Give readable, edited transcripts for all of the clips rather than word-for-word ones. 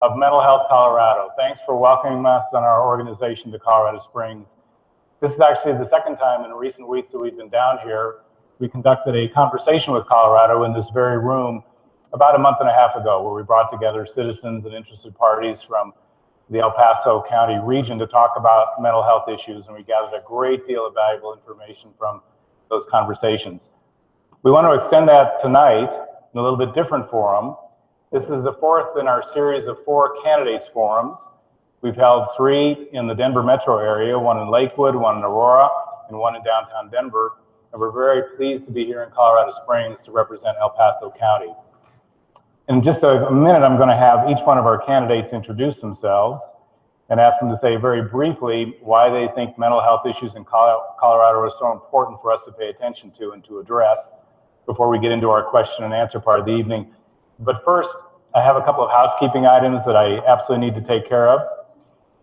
of Mental Health Colorado. Thanks for welcoming us and our organization to Colorado Springs. This is actually the second time in recent weeks that we've been down here. We conducted a conversation with Colorado in this very room about a month and a half ago, where we brought together citizens and interested parties from the El Paso County region to talk about mental health issues, and we gathered a great deal of valuable information from those conversations. We want to extend that tonight in a little bit different forum. This is the fourth in our series of 4 candidates forums. We've held 3 in the Denver metro area, 1 in Lakewood, 1 in Aurora, and 1 in downtown Denver. And we're very pleased to be here in Colorado Springs to represent El Paso County. In just a minute, I'm going to have each one of our candidates introduce themselves and ask them to say very briefly why they think mental health issues in Colorado are so important for us to pay attention to and to address before we get into our question and answer part of the evening. But first, I have a couple of housekeeping items that I absolutely need to take care of.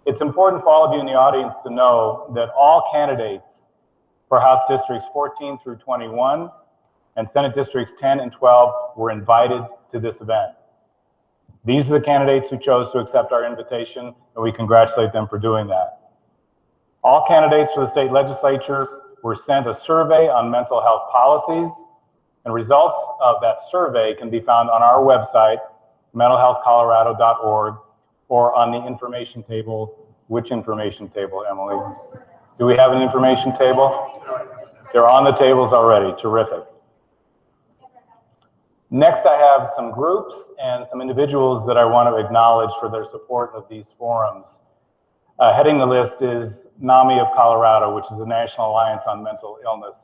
It's important for all of you in the audience to know that all candidates for House Districts 14 through 21 and Senate Districts 10 and 12 were invited to this event. These are the candidates who chose to accept our invitation, and we congratulate them for doing that. All candidates for the state legislature were sent a survey on mental health policies, and results of that survey can be found on our website, mentalhealthcolorado.org, or on the information table. Which information table, Emily? Do we have an information table? They're on the tables already. Terrific. Next, I have some groups and some individuals that I want to acknowledge for their support of these forums. Heading the list is NAMI of Colorado, which is the National Alliance on Mental Illness.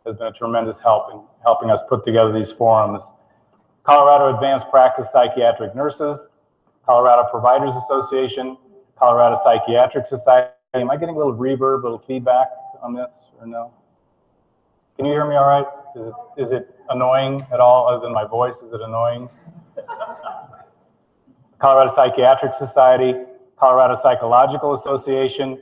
Has been a tremendous help in helping us put together these forums. Colorado Advanced Practice Psychiatric Nurses, Colorado Providers Association, Colorado Psychiatric Society. Am I getting a little reverb, a little feedback on this, or no? Can you hear me all right? Is it annoying at all, other than my voice? Is it annoying? Colorado Psychiatric Society, Colorado Psychological Association,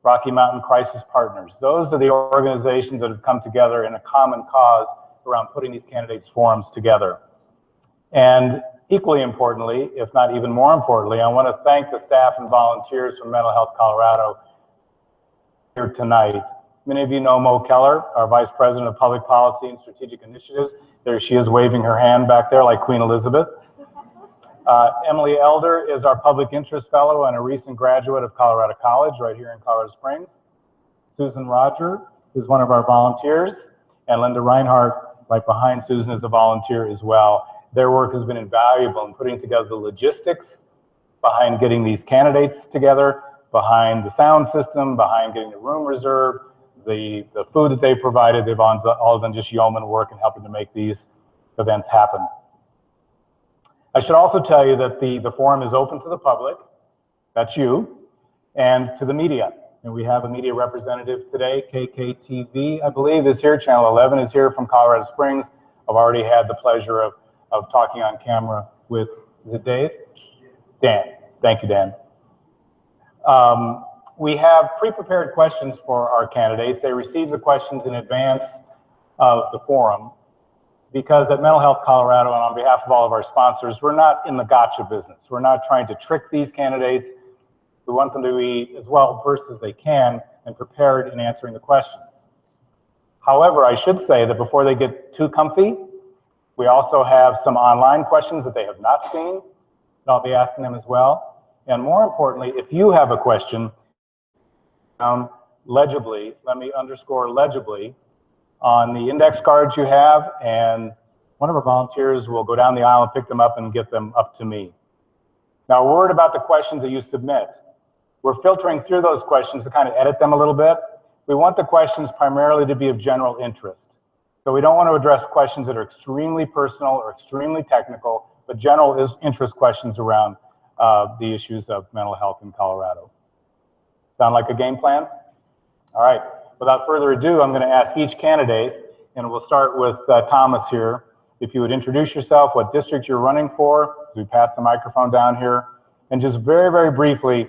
Rocky Mountain Crisis Partners. Those are the organizations that have come together in a common cause around putting these candidates forums together. And equally importantly, if not even more importantly, I want to thank the staff and volunteers from Mental Health Colorado here tonight. Many of you know Mo Keller, our Vice President of Public Policy and Strategic Initiatives. There she is waving her hand back there like Queen Elizabeth. Emily Elder is our Public Interest Fellow and a recent graduate of Colorado College right here in Colorado Springs. Susan Roger is one of our volunteers, and Linda Reinhardt, right behind Susan, is a volunteer as well. Their work has been invaluable in putting together the logistics behind getting these candidates together, behind the sound system, behind getting the room reserved, the food that they provided. They've all done just yeoman work in helping to make these events happen. I should also tell you that the forum is open to the public, that's you, and to the media. And we have a media representative today, KKTV, I believe, is here. Channel 11 is here from Colorado Springs. I've already had the pleasure of talking on camera with, is it Dave? Dan. Thank you, Dan. We have pre-prepared questions for our candidates. They received the questions in advance of the forum, because at Mental Health Colorado, and on behalf of all of our sponsors, we're not in the gotcha business. We're not trying to trick these candidates. We want them to be as well versed as they can and prepared in answering the questions. However, I should say that before they get too comfy, we also have some online questions that they have not seen, and I'll be asking them as well. And more importantly, if you have a question, legibly, let me underscore legibly, on the index cards you have, and one of our volunteers will go down the aisle and pick them up and get them up to me. Now, a word about the questions that you submit. We're filtering through those questions to kind of edit them a little bit. We want the questions primarily to be of general interest. So we don't want to address questions that are extremely personal or extremely technical, but general interest questions around the issues of mental health in Colorado. Sound like a game plan? All right. Without further ado, I'm going to ask each candidate, and we'll start with Thomas here. If you would introduce yourself, what district you're running for, as we pass the microphone down here, and just very, very briefly,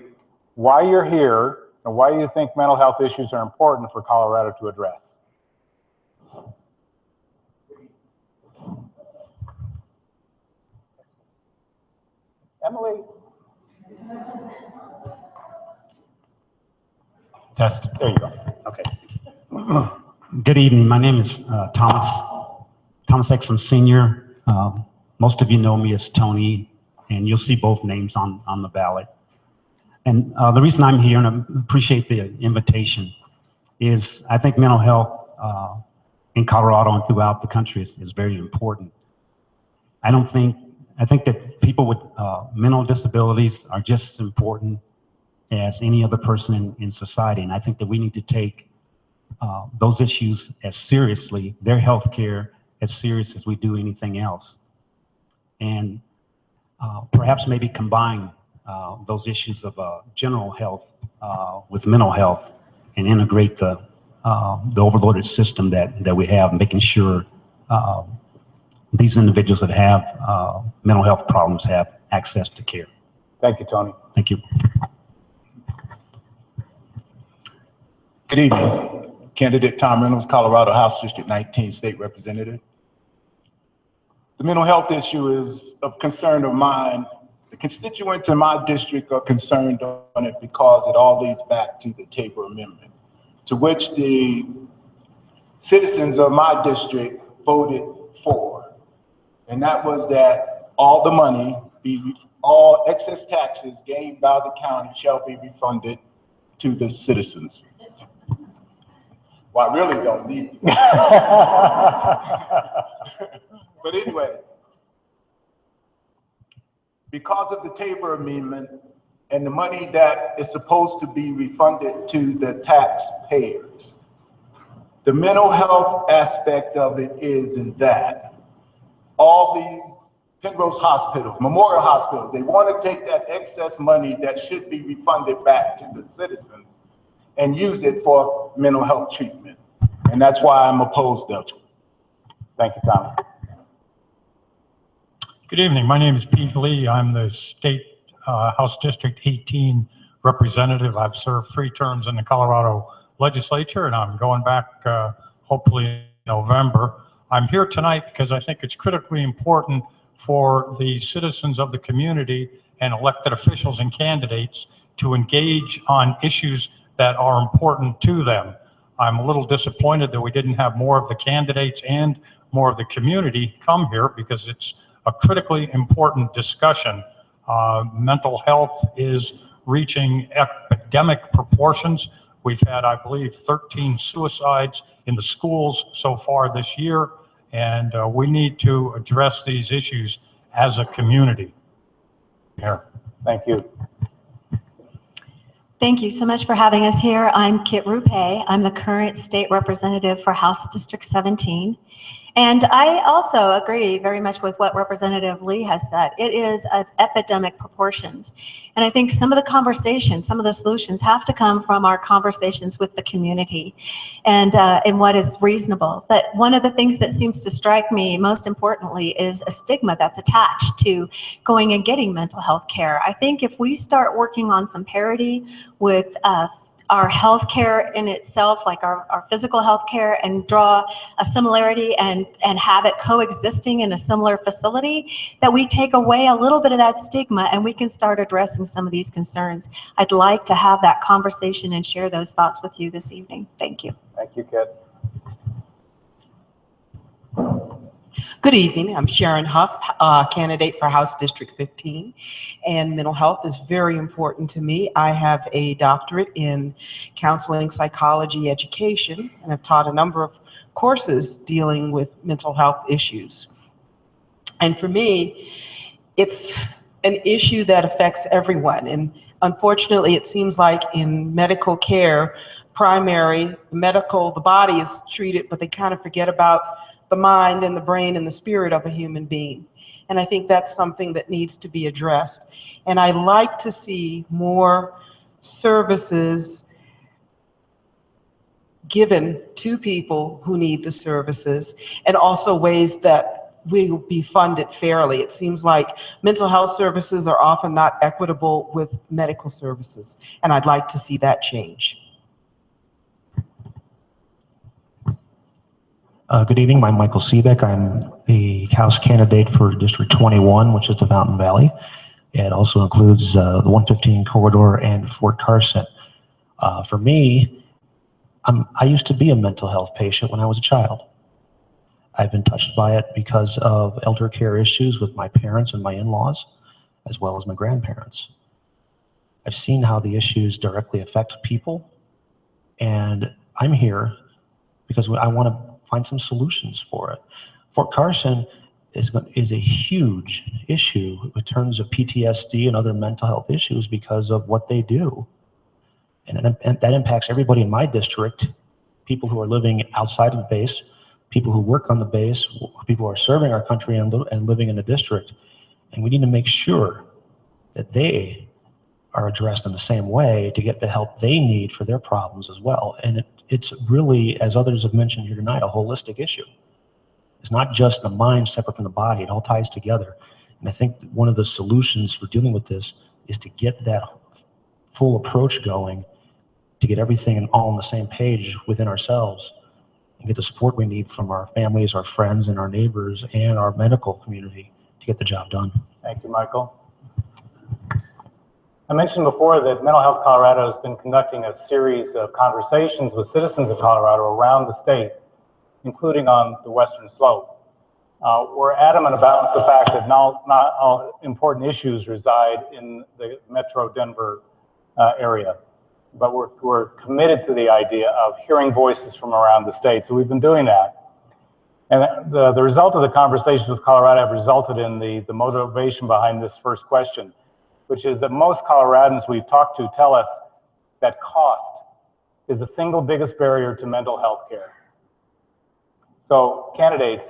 why you're here and why you think mental health issues are important for Colorado to address. Emily, Test. There you go. Okay. Good evening. My name is Thomas Exum Sr. Most of you know me as Tony, and you'll see both names on the ballot. And the reason I'm here, and I appreciate the invitation, is I think mental health in Colorado and throughout the country is very important. I think that people with mental disabilities are just as important as any other person in society. And I think that we need to take those issues as seriously, their health care, as serious as we do anything else. And perhaps maybe combine those issues of general health with mental health and integrate the overloaded system that we have, making sure these individuals that have mental health problems have access to care. Thank you, Tony. Thank you. Good evening. Candidate Tom Reynolds, Colorado House District 19 State Representative. The mental health issue is of concern of mine. The constituents in my district are concerned on it because it all leads back to the Tabor Amendment, to which the citizens of my district voted for. And that was that all the money, all excess taxes gained by the county shall be refunded to the citizens. Well, I really don't need it. But anyway, because of the Tabor Amendment and the money that is supposed to be refunded to the taxpayers, the mental health aspect of it is that all these Penrose hospitals, Memorial hospitals, they want to take that excess money that should be refunded back to the citizens and use it for mental health treatment. And that's why I'm opposed to it. Thank you, Thomas. Good evening. My name is Pete Lee. I'm the State House District 18 representative. I've served 3 terms in the Colorado legislature, and I'm going back hopefully in November. I'm here tonight because I think it's critically important for the citizens of the community and elected officials and candidates to engage on issues that are important to them. I'm a little disappointed that we didn't have more of the candidates and more of the community come here because it's a critically important discussion. Mental health is reaching epidemic proportions. We've had, I believe, 13 suicides in the schools so far this year, and we need to address these issues as a community. Here. Thank you. Thank you so much for having us here. I'm Kit Roupe. I'm the current state representative for House District 17. And I also agree very much with what Representative Lee has said. It is of epidemic proportions. And I think some of the conversations, some of the solutions have to come from our conversations with the community and what is reasonable. But one of the things that seems to strike me most importantly is a stigma that's attached to going and getting mental health care. I think if we start working on some parity with our health care in itself, like our physical health care, and draw a similarity and have it coexisting in a similar facility, that we take away a little bit of that stigma and we can start addressing some of these concerns. I'd like to have that conversation and share those thoughts with you this evening. Thank you. Thank you, Kit. Good evening. I'm Sharon Huff, candidate for House District 15, and mental health is very important to me. I have a doctorate in counseling, psychology, education, and I've taught a number of courses dealing with mental health issues. And for me, it's an issue that affects everyone. And unfortunately, it seems like in medical care, primary, medical, the body is treated, but they kind of forget about the mind and the brain and the spirit of a human being. And I think that's something that needs to be addressed. And I like to see more services given to people who need the services, and also ways that will be funded fairly. It seems like mental health services are often not equitable with medical services, and I'd like to see that change. Good evening, I'm Michael Seebeck. I'm the House candidate for District 21, which is the Mountain Valley. It also includes the 115 corridor and Fort Carson. For me, I used to be a mental health patient when I was a child. I've been touched by it because of elder care issues with my parents and my in-laws, as well as my grandparents. I've seen how the issues directly affect people, and I'm here because I want to find some solutions for it. Fort Carson is a huge issue in terms of PTSD and other mental health issues because of what they do. And that impacts everybody in my district, people who are living outside of the base, people who work on the base, people who are serving our country and living in the district. And we need to make sure that they are addressed in the same way to get the help they need for their problems as well. And it's really, as others have mentioned here tonight, a holistic issue. It's not just the mind separate from the body, it all ties together. And I think one of the solutions for dealing with this is to get that full approach going, to get everything all on the same page within ourselves, and get the support we need from our families, our friends, and our neighbors, and our medical community to get the job done. Thank you, Michael. I mentioned before that Mental Health Colorado has been conducting a series of conversations with citizens of Colorado around the state, including on the Western Slope. We're adamant about the fact that not all important issues reside in the Metro Denver area, but we're committed to the idea of hearing voices from around the state. So we've been doing that. And the result of the conversations with Colorado have resulted in the motivation behind this first question, which is that most Coloradans we've talked to tell us that cost is the single biggest barrier to mental health care. So candidates,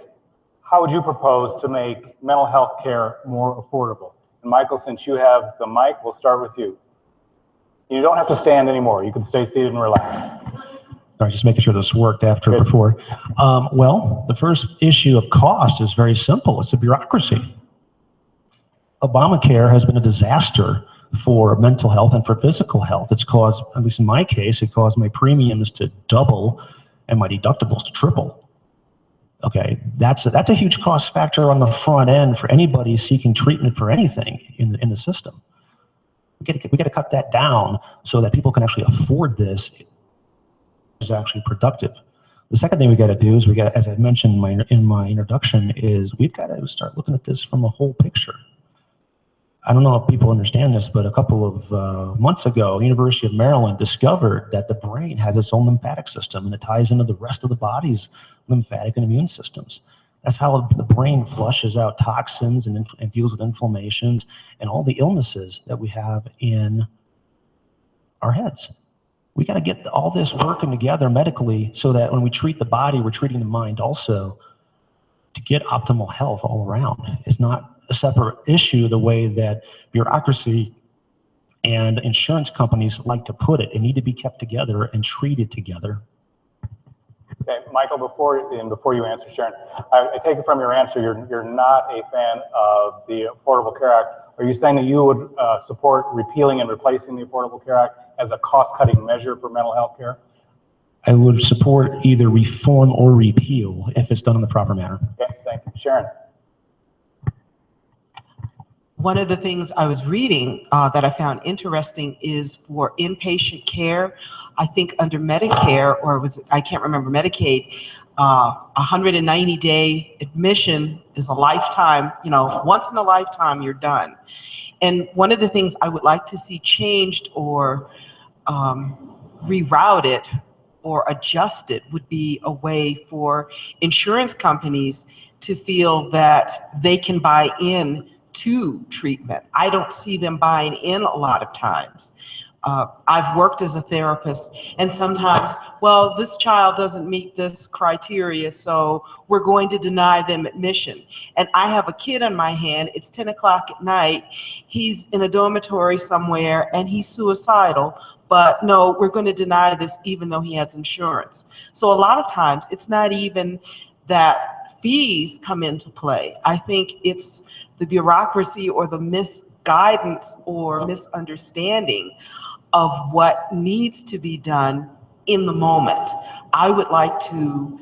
how would you propose to make mental health care more affordable? And Michael, since you have the mic, we'll start with you. You don't have to stand anymore. You can stay seated and relax. Sorry, just making sure this worked after or before. Well, the first issue of cost is very simple. It's the bureaucracy. Obamacare has been a disaster for mental health and for physical health. It's caused, at least in my case, it caused my premiums to double and my deductibles to triple. Okay, that's a huge cost factor on the front end for anybody seeking treatment for anything in the system. We got to cut that down so that people can actually afford this. Is actually productive. The second thing we got to do is as I mentioned in my introduction, is we've got to start looking at this from a whole picture. I don't know if people understand this, but a couple of months ago, University of Maryland discovered that the brain has its own lymphatic system, and it ties into the rest of the body's lymphatic and immune systems. That's how the brain flushes out toxins and deals with inflammations and all the illnesses that we have in our heads. We got to get all this working together medically so that when we treat the body, we're treating the mind also to get optimal health all around. It's not a separate issue the way that bureaucracy and insurance companies like to put it. They need to be kept together and treated together. Okay, Michael, before you answer, Sharon, I take it from your answer, you're not a fan of the Affordable Care Act. Are you saying that you would support repealing and replacing the Affordable Care Act as a cost-cutting measure for mental health care? I would support either reform or repeal if it's done in the proper manner. Okay, thank you. Sharon. One of the things I was reading that I found interesting is for inpatient care, I think under Medicare, or I can't remember, Medicaid, 190-day admission is a lifetime, once in a lifetime you're done. And one of the things I would like to see changed or rerouted or adjusted would be a way for insurance companies to feel that they can buy in to treatment. I don't see them buying in a lot of times. I've worked as a therapist, and sometimes, well, this child doesn't meet this criteria, so we're going to deny them admission. And I have a kid on my hand, it's 10 o'clock at night, he's in a dormitory somewhere, and he's suicidal, but no, we're going to deny this even though he has insurance. So a lot of times, it's not even that fees come into play. I think it's the bureaucracy or the misguidance or misunderstanding of what needs to be done in the moment. I would like to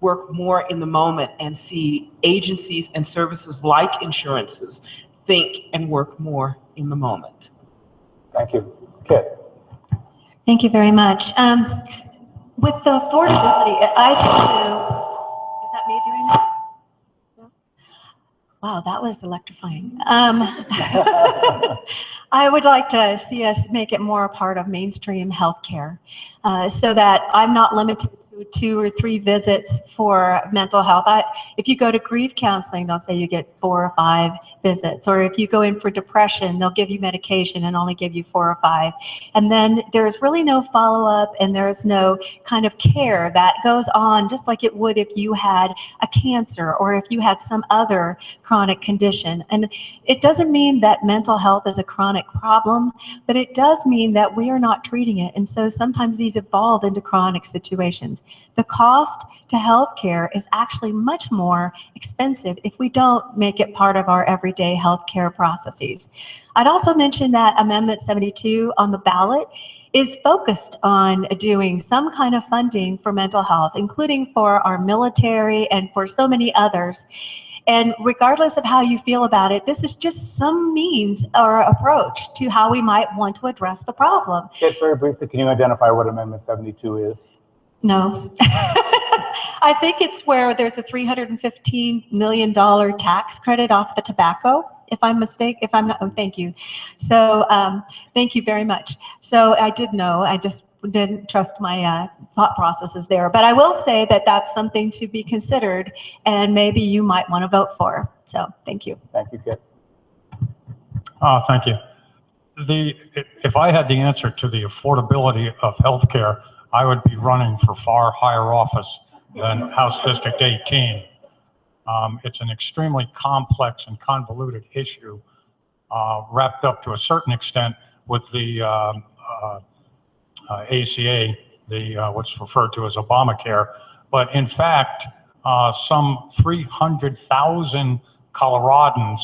work more in the moment and see agencies and services like insurances think and work more in the moment. Thank you. Kit. Thank you very much. With the affordability, I tend to, is that me doing that? No? Wow, that was electrifying. I would like to see us make it more a part of mainstream healthcare, so that I'm not limited to 2 or 3 visits for mental health. If you go to grief counseling, they'll say you get 4 or 5 visits. Or if you go in for depression, they'll give you medication and only give you 4 or 5. And then there's really no follow-up, and there's no kind of care that goes on, just like it would if you had a cancer or if you had some other chronic condition. And it doesn't mean that mental health is a chronic problem, but it does mean that we are not treating it. And so sometimes these evolve into chronic situations. The cost to healthcare is actually much more expensive if we don't make it part of our everyday healthcare processes. I'd also mention that Amendment 72 on the ballot is focused on doing some kind of funding for mental health, including for our military and for so many others. And regardless of how you feel about it, this is just some means or approach to how we might want to address the problem. Just very briefly, can you identify what Amendment 72 is? No. I think it's where there's a $315 million tax credit off the tobacco, if I'm not, oh, thank you. So, thank you very much. So I did know, I just didn't trust my thought processes there. But I will say that that's something to be considered, and maybe you might want to vote for. So, thank you. Thank you, Kit. Thank you. If I had the answer to the affordability of healthcare, I would be running for far higher office than House District 18. It's an extremely complex and convoluted issue, wrapped up to a certain extent with the ACA, what's referred to as Obamacare. But in fact, some 300,000 Coloradans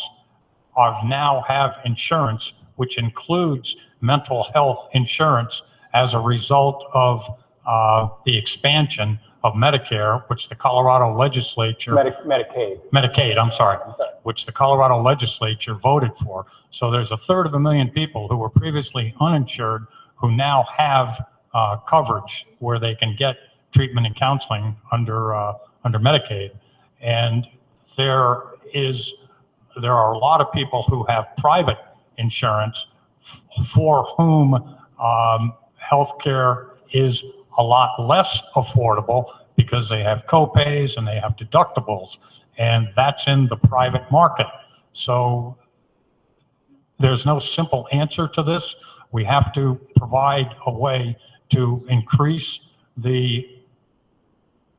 now have insurance, which includes mental health insurance, as a result of the expansion of Medicare, which the Colorado legislature... Medicaid, I'm sorry, which the Colorado legislature voted for. So there's 1/3 people who were previously uninsured who now have coverage where they can get treatment and counseling under Medicaid. And there are a lot of people who have private insurance for whom healthcare is a lot less affordable because they have co-pays and they have deductibles, and that's in the private market. So there's no simple answer to this. We have to provide a way to increase the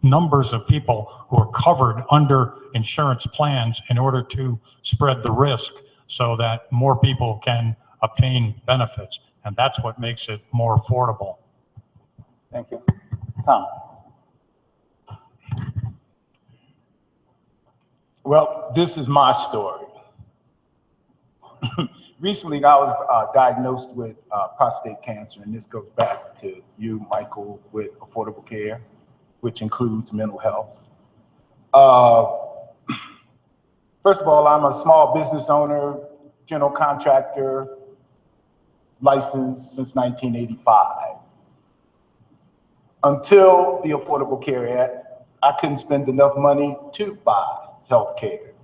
numbers of people who are covered under insurance plans in order to spread the risk so that more people can obtain benefits. And that's what makes it more affordable. Thank you. Tom. Well, this is my story. Recently, I was diagnosed with prostate cancer, and this goes back to you, Michael, with affordable care, which includes mental health. First of all, I'm a small business owner, general contractor, licensed since 1985. Until the Affordable Care Act, I couldn't spend enough money to buy health care.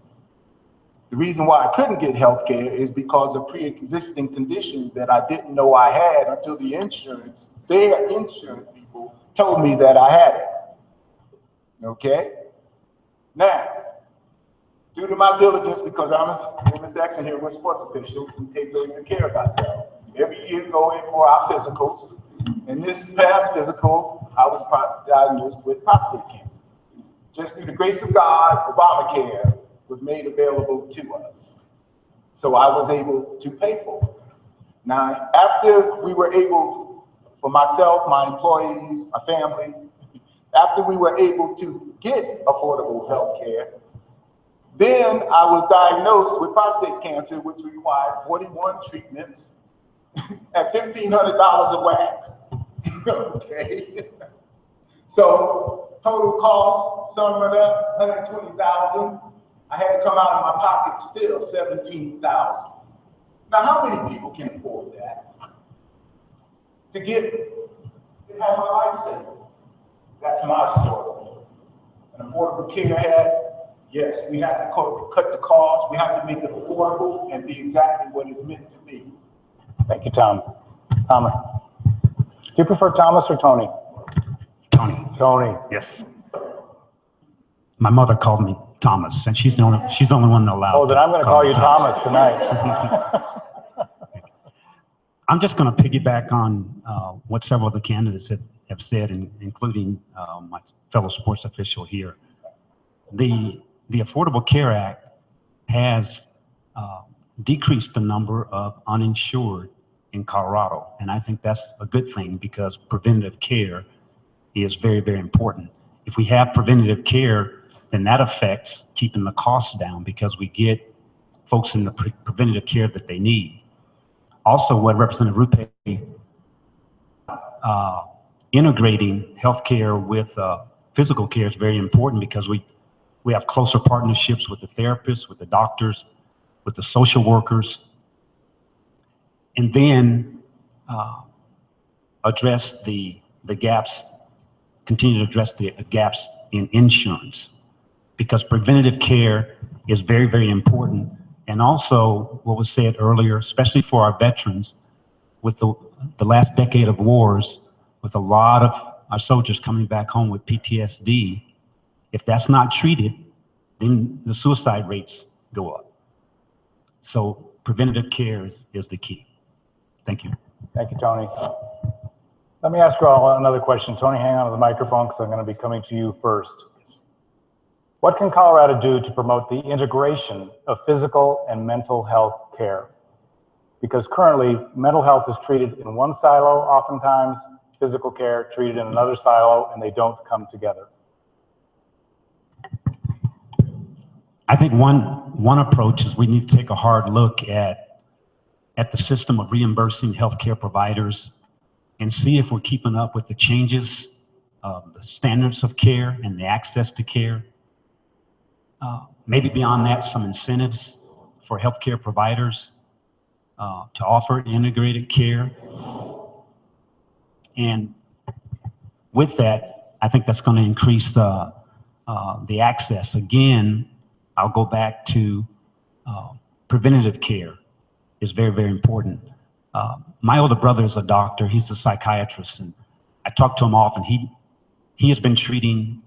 The reason why I couldn't get health care is because of pre-existing conditions that I didn't know I had until their insurance people told me that I had it. Okay? Now, due to my diligence, because I'm Mr. Exum here, we're sports officials, we take very good care of ourselves. Every year go in for our physicals. In this past physical, I was diagnosed with prostate cancer. Just through the grace of God, Obamacare was made available to us. So I was able to pay for it. Now, after we were able, for myself, my employees, my family, after we were able to get affordable health care, then I was diagnosed with prostate cancer, which required 41 treatments at $1,500 a whack. Okay. So total cost, summed up, $120,000. I had to come out of my pocket still $17,000. Now, how many people can afford that? To have my life saved. That's my story. An affordable care had, yes, we have to cut the cost. We have to make it affordable and be exactly what it's meant to be. Thank you, Tom. Thomas. Do you prefer Thomas or Tony? Tony. Tony. Yes. My mother called me Thomas, and she's the only one that allowed. Oh, then I'm going to call you Thomas tonight. I'm just going to piggyback on what several of the candidates have said, including my fellow sports official here. The Affordable Care Act has decreased the number of uninsured in Colorado, and I think that's a good thing because preventative care is very, very important. If we have preventative care, then that affects keeping the costs down because we get folks in the preventative care that they need. Also, what Representative Roupe integrating healthcare with physical care is very important because we have closer partnerships with the therapists, with the doctors, with the social workers, and then address the gaps, continue to address the gaps in insurance because preventative care is very, very important. And also what was said earlier, especially for our veterans, with the last decade of wars, with a lot of our soldiers coming back home with PTSD, if that's not treated, then the suicide rates go up. So preventative care is the key. Thank you. Thank you, Tony. Let me ask you all another question. Tony, hang on to the microphone because I'm going to be coming to you first. What can Colorado do to promote the integration of physical and mental health care? Because currently, mental health is treated in one silo oftentimes, physical care treated in another silo, and they don't come together. I think one approach is we need to take a hard look at the system of reimbursing healthcare providers and see if we're keeping up with the changes of the standards of care and the access to care. Maybe beyond that, some incentives for healthcare providers to offer integrated care. And with that, I think that's going to increase the access. Again, I'll go back to preventative care is very, very important. My older brother is a doctor. He's a psychiatrist, and I talk to him often. He has been treating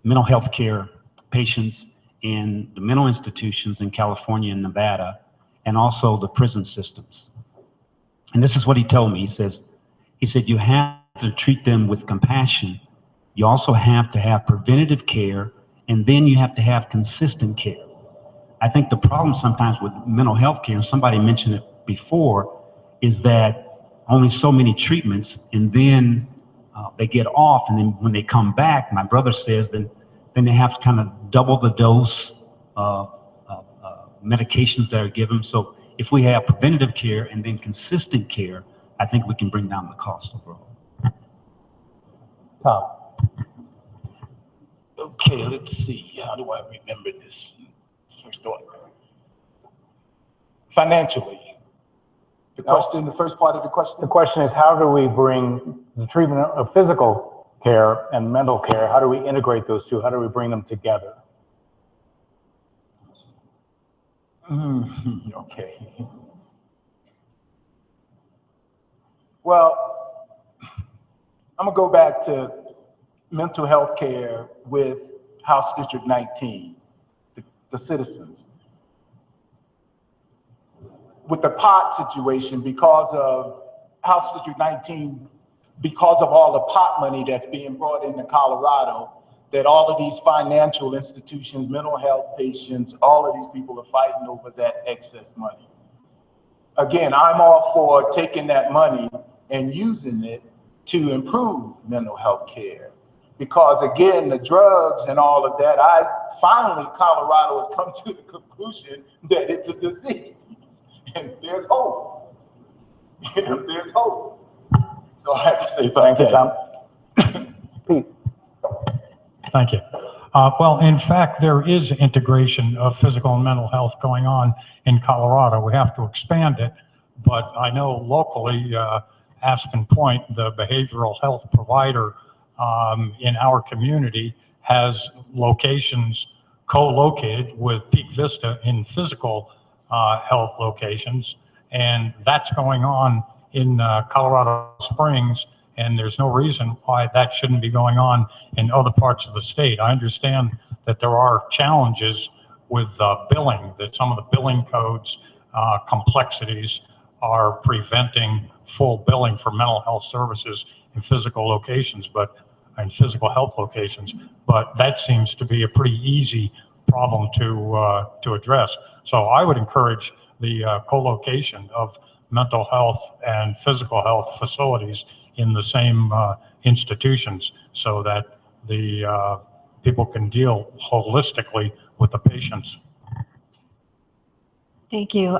mental health care patients in the mental institutions in California and Nevada, and also the prison systems. And this is what he told me. He said, you have to treat them with compassion. You also have to have preventative care, and then you have to have consistent care. I think the problem sometimes with mental health care, and somebody mentioned it before, is that only so many treatments, and then they get off, and then when they come back, my brother says, then they have to kind of double the dose of medications that are given. So if we have preventative care and then consistent care, I think we can bring down the cost overall. Tom. Okay, let's see. How do I remember this? First thought. Financially. The question, the first part of the question? The question is, how do we bring the treatment of physical care and mental care, how do we integrate those two? How do we bring them together? Okay. Well, I'm gonna go back to mental health care with House District 19, the citizens. With the pot situation, because of House District 19, because of all the pot money that's being brought into Colorado, that all of these financial institutions, mental health patients, all of these people are fighting over that excess money. Again, I'm all for taking that money and using it to improve mental health care. Because again, the drugs and all of that, finally, Colorado has come to the conclusion that it's a disease. And there's hope. There's hope. So I have to say about that. Thank you, Tom. Pete. Thank you. Well, in fact, there is integration of physical and mental health going on in Colorado. We have to expand it, but I know locally, Aspen Point, the behavioral health provider in our community, has locations co-located with Peak Vista in physical health locations, and that's going on in Colorado Springs, and there's no reason why that shouldn't be going on in other parts of the state. I understand that there are challenges with billing, that some of the billing codes complexities are preventing full billing for mental health services in physical locations, and physical health locations, but that seems to be a pretty easy problem to address. So I would encourage the co-location of mental health and physical health facilities in the same institutions, so that the people can deal holistically with the patients. Thank you.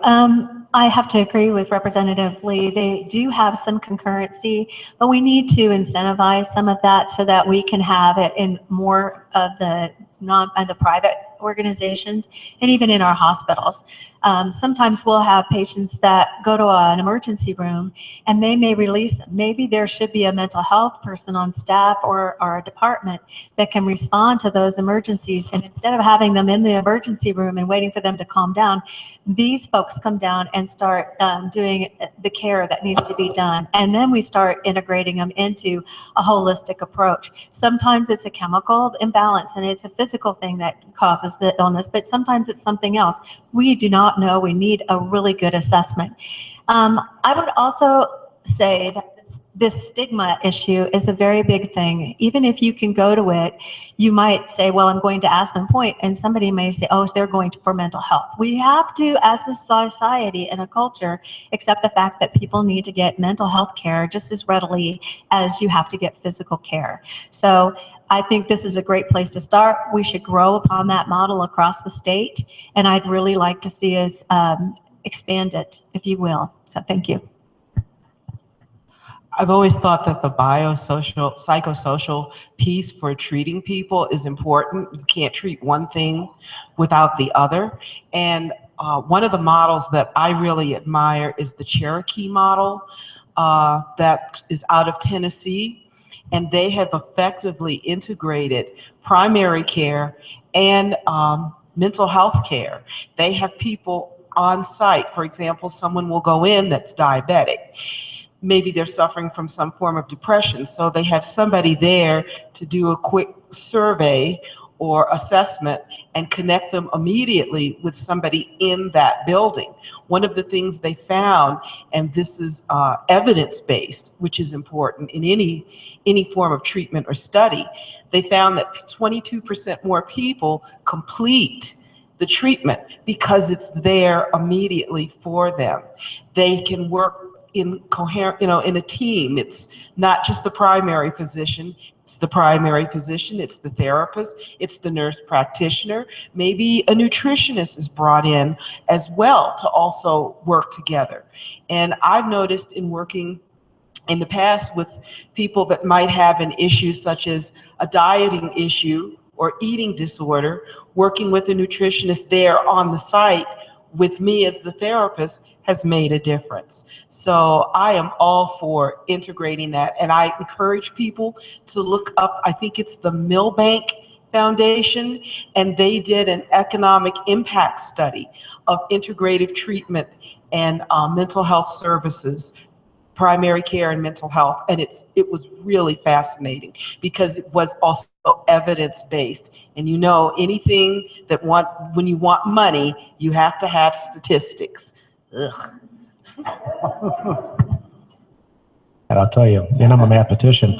I have to agree with Representative Lee. They do have some concurrency, but we need to incentivize some of that so that we can have it in more of the private organizations and even in our hospitals. Sometimes we'll have patients that go to an emergency room and they may release them. Maybe there should be a mental health person on staff or a department that can respond to those emergencies. And instead of having them in the emergency room and waiting for them to calm down, these folks come down and start doing the care that needs to be done. And then we start integrating them into a holistic approach. Sometimes it's a chemical imbalance and it's a physical thing that causes the illness, but sometimes it's something else. We do not know. We need a really good assessment. I would also say that this stigma issue is a very big thing. Even if you can go to it, you might say, well, I'm going to Aspen Point, and somebody may say, oh, they're going for mental health. We have to, as a society and a culture, accept the fact that people need to get mental health care just as readily as you have to get physical care. So I think this is a great place to start. We should grow upon that model across the state, and I'd really like to see us expand it, if you will. So thank you. I've always thought that the biosocial, psychosocial piece for treating people is important. You can't treat one thing without the other. And one of the models that I really admire is the Cherokee model that is out of Tennessee. And they have effectively integrated primary care and mental health care. They have people on site. For example, someone will go in that's diabetic. Maybe they're suffering from some form of depression, so they have somebody there to do a quick survey or assessment and connect them immediately with somebody in that building. One of the things they found, and this is evidence-based, which is important in any form of treatment or study, they found that 22% more people complete the treatment because it's there immediately for them. They can work in coherent, in a team. It's not just the primary physician, it's the primary physician, it's the therapist, it's the nurse practitioner. Maybe a nutritionist is brought in as well to also work together. And I've noticed in working in the past with people that might have an issue such as a dieting issue or eating disorder, working with a nutritionist there on the site with me as the therapist has made a difference. So I am all for integrating that, and I encourage people to look up, I think it's the Milbank Foundation, and they did an economic impact study of integrative treatment and mental health services, primary care and mental health, and it was really fascinating because it was also evidence-based. And anything that when you want money, you have to have statistics. Ugh. And I'll tell you, and I'm a mathematician.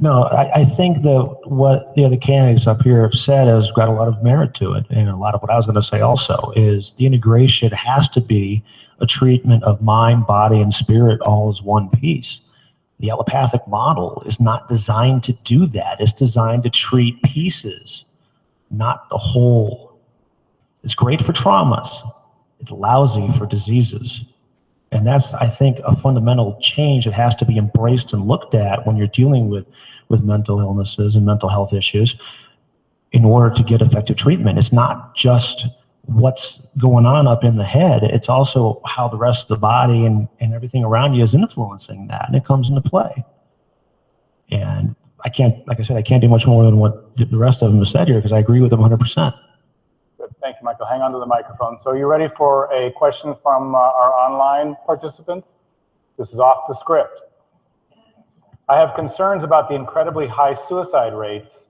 No, I think that what the other candidates up here have said has got a lot of merit to it. And a lot of what I was going to say also is the integration has to be a treatment of mind, body, and spirit all as one piece. The allopathic model is not designed to do that. It's designed to treat pieces, not the whole. It's great for traumas. It's lousy for diseases. And that's, I think, a fundamental change that has to be embraced and looked at when you're dealing with mental illnesses and mental health issues in order to get effective treatment. It's not just what's going on up in the head, it's also how the rest of the body and everything around you is influencing that, and it comes into play. And I can't, like I said, I can't do much more than what the rest of them have said here, because I agree with them 100%. Good. Thank you, Michael. Hang on to the microphone. So you ready for a question from our online participants? This is off the script. I have concerns about the incredibly high suicide rates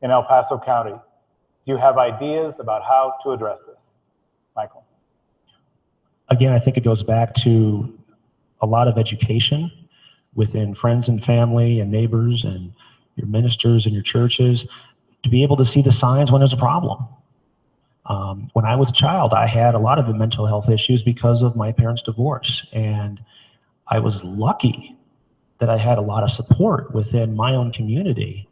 in El Paso County. Do you have ideas about how to address this? Michael. Again, I think it goes back to a lot of education within friends and family and neighbors and your ministers and your churches to be able to see the signs when there's a problem. When I was a child, I had a lot of mental health issues because of my parents' divorce, and I was lucky that I had a lot of support within my own community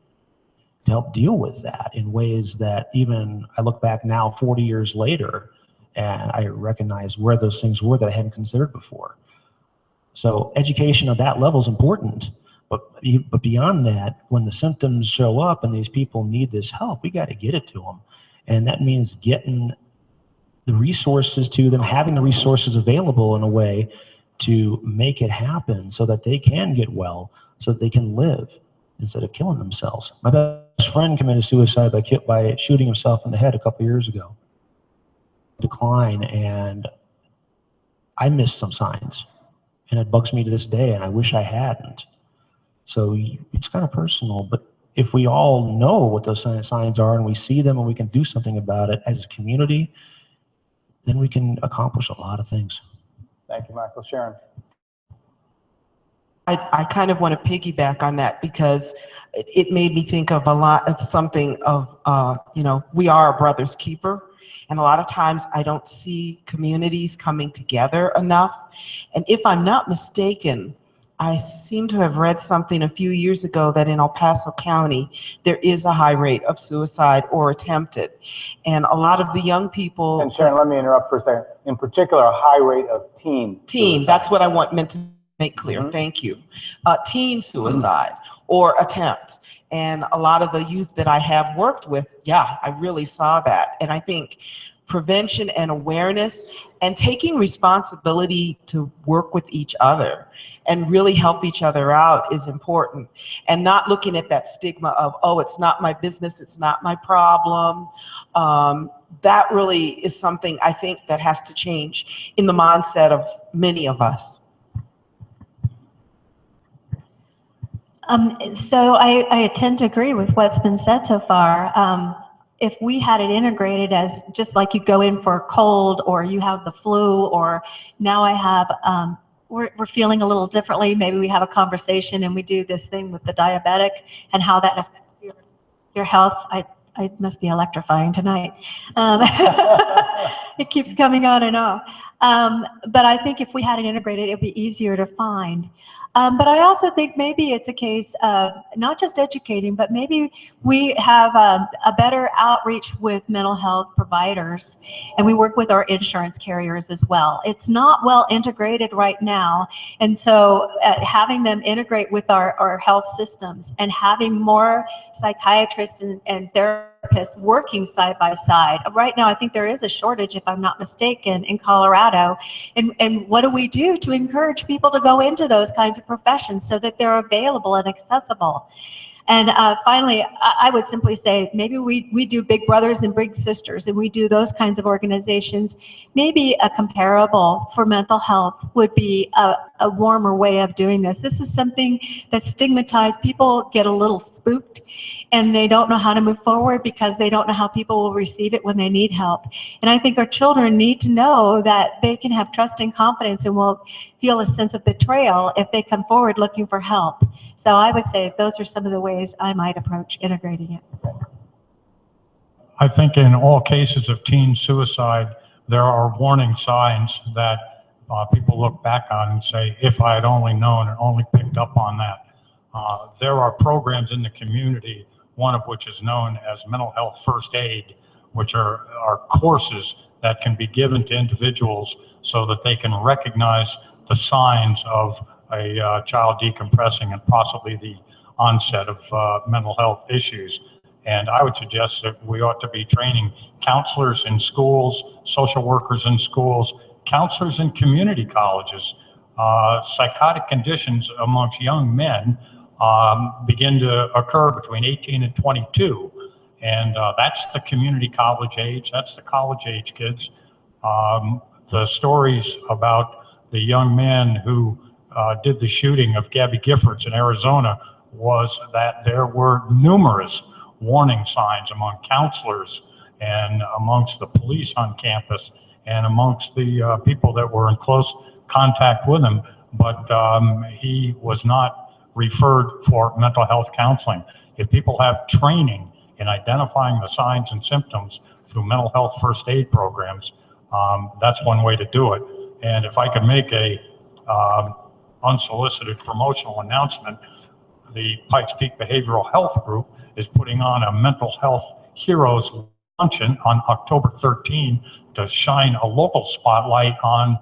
to help deal with that in ways that even I look back now 40 years later and I recognize where those things were that I hadn't considered before. So education at that level is important, but beyond that, when the symptoms show up and these people need this help, we got to get it to them. And that means getting the resources to them, having the resources available in a way to make it happen so that they can get well, so that they can live instead of killing themselves. My best friend committed suicide by shooting himself in the head a couple years ago. Decline, and I missed some signs, and it bugs me to this day, and I wish I hadn't. So it's kind of personal, but if we all know what those signs are and we see them and we can do something about it as a community, then we can accomplish a lot of things. Thank you, Michael. Sharon. I kind of want to piggyback on that because it made me think of a lot of something of, you know, we are a brother's keeper. And a lot of times I don't see communities coming together enough. And if I'm not mistaken, I seem to have read something a few years ago that in El Paso County, there is a high rate of suicide or attempted. And a lot of the young people— And Sharon, let me interrupt for a second. In particular, a high rate of teen suicide. That's what I meant to make clear. Mm-hmm. Thank you. Teen suicide or attempts. And a lot of the youth that I have worked with, yeah, I really saw that. And I think prevention and awareness and taking responsibility to work with each other and really help each other out is important. And not looking at that stigma of, oh, it's not my business, it's not my problem. That really is something I think that has to change in the mindset of many of us. So I tend to agree with what's been said so far. If we had it integrated as just like you go in for a cold or you have the flu, or now I have, we're feeling a little differently, maybe we have a conversation and we do this thing with the diabetic and how that affects your health. I must be electrifying tonight. It keeps coming on and off. But I think if we had it integrated, it'd be easier to find. But I also think maybe it's a case of not just educating, but maybe we have a better outreach with mental health providers, and we work with our insurance carriers as well. It's not well integrated right now, and so having them integrate with our health systems and having more psychiatrists and therapists working side by side. Right now, I think there is a shortage, if I'm not mistaken, in Colorado. And what do we do to encourage people to go into those kinds of professions so that they're available and accessible? And finally, I would simply say maybe we do Big Brothers and Big Sisters, and we do those kinds of organizations. Maybe a comparable for mental health would be a warmer way of doing this. This is something that's stigmatized. People get a little spooked, and they don't know how to move forward because they don't know how people will receive it when they need help. And I think our children need to know that they can have trust and confidence and will feel a sense of betrayal if they come forward looking for help. So I would say those are some of the ways I might approach integrating it. I think in all cases of teen suicide, there are warning signs that people look back on and say, if I had only known and only picked up on that. There are programs in the community, one of which is known as mental health first aid, which are courses that can be given to individuals so that they can recognize the signs of a child decompressing and possibly the onset of mental health issues. And I would suggest that we ought to be training counselors in schools, social workers in schools, counselors in community colleges. Psychotic conditions amongst young men begin to occur between 18 and 22. And that's the community college age, that's the college age kids. The stories about the young man who did the shooting of Gabby Giffords in Arizona was that there were numerous warning signs among counselors and amongst the police on campus and amongst the people that were in close contact with him, but he was not referred for mental health counseling. If people have training in identifying the signs and symptoms through mental health first aid programs, that's one way to do it. And if I could make a unsolicited promotional announcement, the Pikes Peak Behavioral Health Group is putting on a mental health heroes luncheon on October 13 to shine a local spotlight on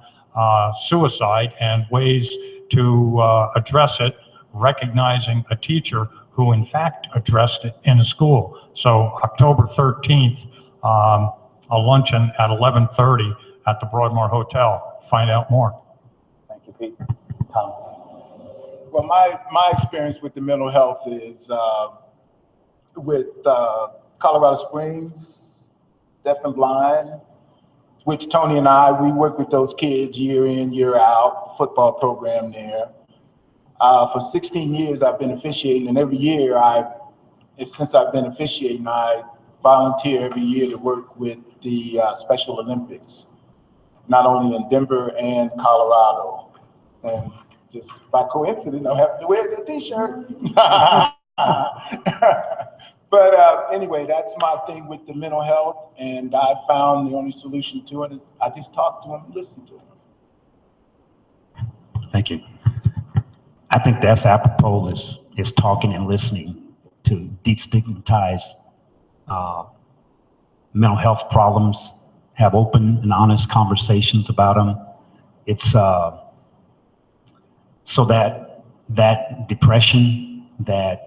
suicide and ways to address it, recognizing a teacher who in fact addressed it in a school. So October 13th, a luncheon at 11:30 at the Broadmoor Hotel. Find out more. Thank you, Pete. Tom. Well, my experience with the mental health is with Colorado Springs, deaf and blind, which Tony and we work with those kids year in, year out, football program there. For 16 years, I've been officiating, and every year, since I've been officiating, I volunteer every year to work with the Special Olympics, not only in Denver and Colorado. And just by coincidence, I happen to wear the t-shirt. But anyway, that's my thing with the mental health, and I found the only solution to it is I just talk to them and listen to them. Thank you. I think that's apropos is talking and listening to destigmatize mental health problems, have open and honest conversations about them. It's so that depression that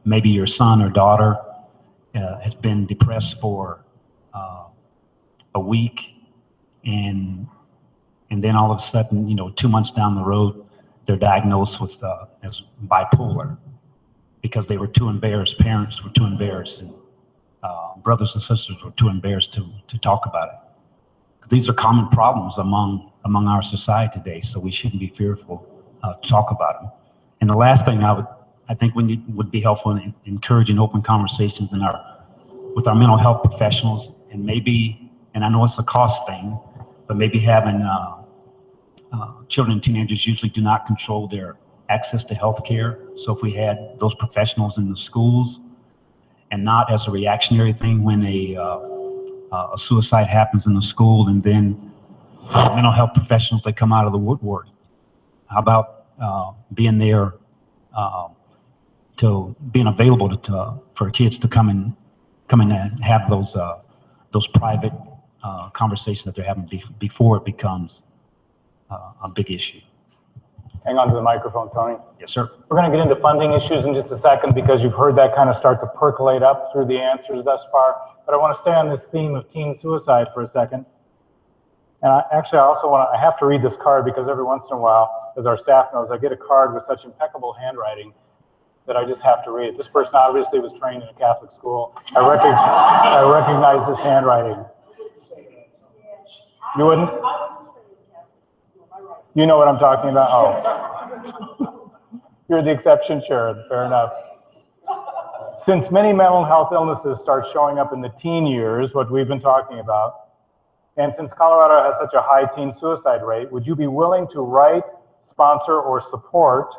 maybe your son or daughter has been depressed for a week, and then all of a sudden, 2 months down the road, they're diagnosed with as bipolar because they were too embarrassed. Parents were too embarrassed, and brothers and sisters were too embarrassed to talk about it. These are common problems among our society today, so we shouldn't be fearful to talk about them. And the last thing I think would be helpful in encouraging open conversations with our mental health professionals, and maybe, and I know it's a cost thing, but maybe having children and teenagers usually do not control their access to health care. So if we had those professionals in the schools, and not as a reactionary thing when a suicide happens in the school, and then mental health professionals, they come out of the woodwork. How about being there, to being available for kids to come in and have those private conversations that they're having before it becomes a big issue. Hang on to the microphone, Tony. Yes, sir. We're going to get into funding issues in just a second because you've heard that kind of start to percolate up through the answers thus far. But I want to stay on this theme of teen suicide for a second. And I have to read this card because every once in a while, as our staff knows, I get a card with such impeccable handwriting that I just have to read it. This person obviously was trained in a Catholic school. I recognize this handwriting. You wouldn't? You know what I'm talking about? Oh. You're the exception, Sharon. Fair enough. Since many mental health illnesses start showing up in the teen years, what we've been talking about, and since Colorado has such a high teen suicide rate, would you be willing to write, sponsor, or support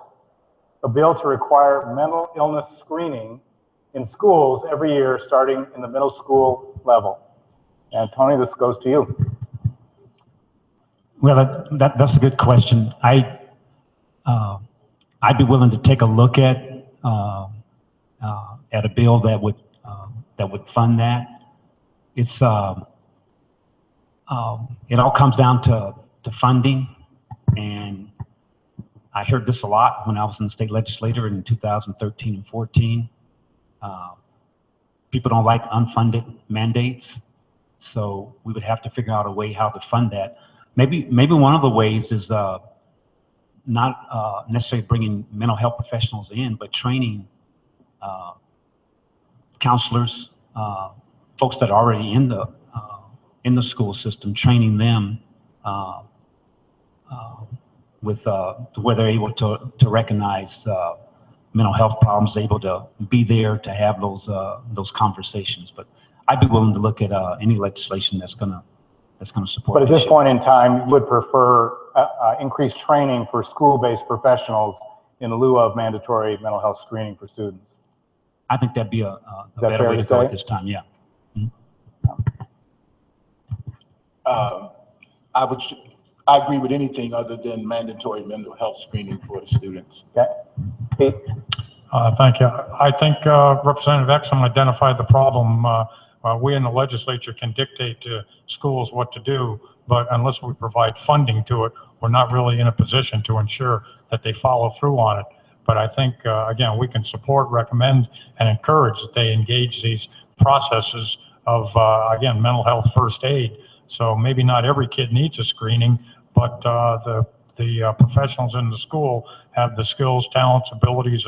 a bill to require mental illness screening in schools every year starting in the middle school level? And Tony, this goes to you. Well, that's a good question. I'd be willing to take a look at a bill that would fund that. It's it all comes down to funding, I heard this a lot when I was in the state legislature in 2013 and 14. People don't like unfunded mandates, so we would have to figure out a way how to fund that. Maybe one of the ways is not necessarily bringing mental health professionals in, but training counselors, folks that are already in the school system, training them with where they're able to recognize mental health problems, able to be there to have those conversations. But I'd be willing to look at any legislation that's gonna support. But at this point in time, you would prefer increased training for school-based professionals in lieu of mandatory mental health screening for students. I think that'd be a better way to go at this time. Yeah. I agree with anything other than mandatory mental health screening for the students. Okay. Pete? Thank you. I think Representative Exum identified the problem. We in the legislature can dictate to schools what to do, but unless we provide funding to it, we're not really in a position to ensure that they follow through on it. But I think, again, we can support, recommend, and encourage that they engage these processes of, again, mental health first aid. So maybe not every kid needs a screening, but the professionals in the school have the skills, talents, abilities,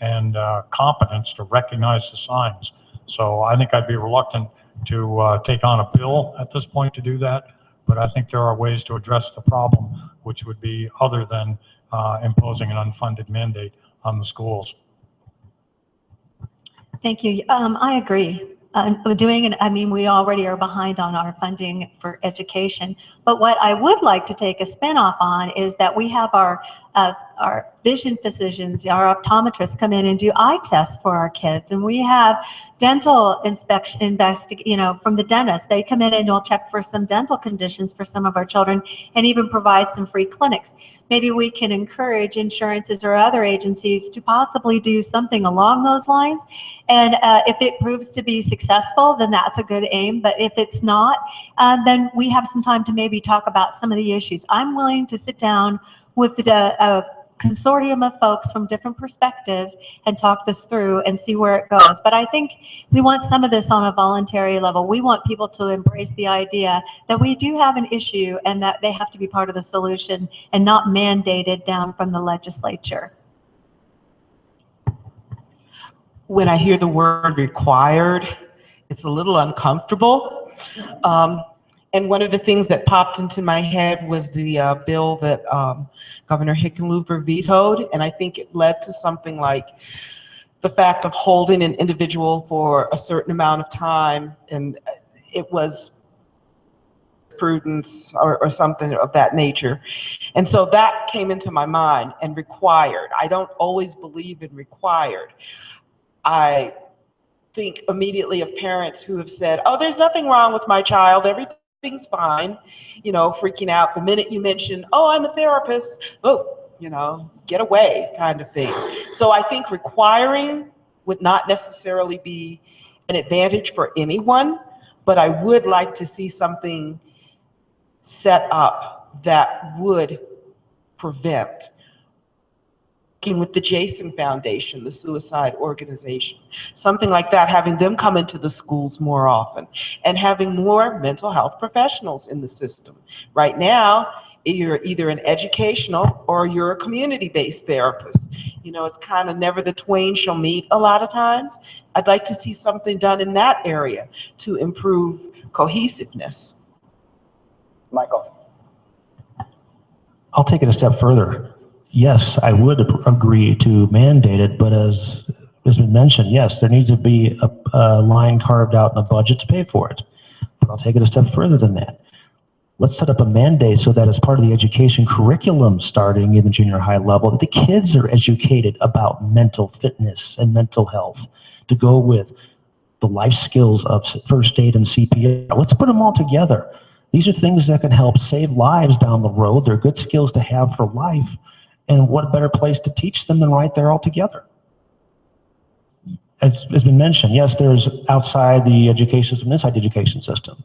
and competence to recognize the signs. So I think I'd be reluctant to take on a bill at this point to do that, but I think there are ways to address the problem, which would be other than imposing an unfunded mandate on the schools. Thank you. I agree. We already are behind on our funding for education, but what I would like to take a spin off on is that we have our vision physicians, our optometrists come in and do eye tests for our kids, and we have dental from the dentist. They come in and will check for some dental conditions for some of our children and even provide some free clinics. Maybe we can encourage insurances or other agencies to possibly do something along those lines. And if it proves to be successful, then that's a good aim. But if it's not, then we have some time to maybe talk about some of the issues. I'm willing to sit down with a consortium of folks from different perspectives and talk this through and see where it goes. But I think we want some of this on a voluntary level. We want people to embrace the idea that we do have an issue and that they have to be part of the solution and not mandated down from the legislature. When I hear the word required, it's a little uncomfortable. And one of the things that popped into my head was the bill that Governor Hickenlooper vetoed, and I think it led to something like the fact of holding an individual for a certain amount of time, and it was prudence or something of that nature. And so that came into my mind, and required. I don't always believe in required. I think immediately of parents who have said, oh, there's nothing wrong with my child, everything's fine, you know, freaking out the minute you mention, oh, I'm a therapist, oh, you know, get away kind of thing. So I think requiring would not necessarily be an advantage for anyone, but I would like to see something set up that would prevent. Working with the Jason Foundation, the suicide organization, something like that, having them come into the schools more often and having more mental health professionals in the system. Right now, you're either an educational or you're a community-based therapist. You know, it's kind of never the twain shall meet a lot of times. I'd like to see something done in that area to improve cohesiveness. Michael. I'll take it a step further. Yes, I would agree to mandate it, but as has been mentioned, yes, there needs to be a line carved out in the budget to pay for it. But I'll take it a step further than that. Let's set up a mandate so that as part of the education curriculum starting in the junior high level, that the kids are educated about mental fitness and mental health to go with the life skills of first aid and CPR. Let's put them all together. These are things that can help save lives down the road. They're good skills to have for life. And what better place to teach them than right there all together? As has been mentioned, yes, there's outside the education system, inside the education system.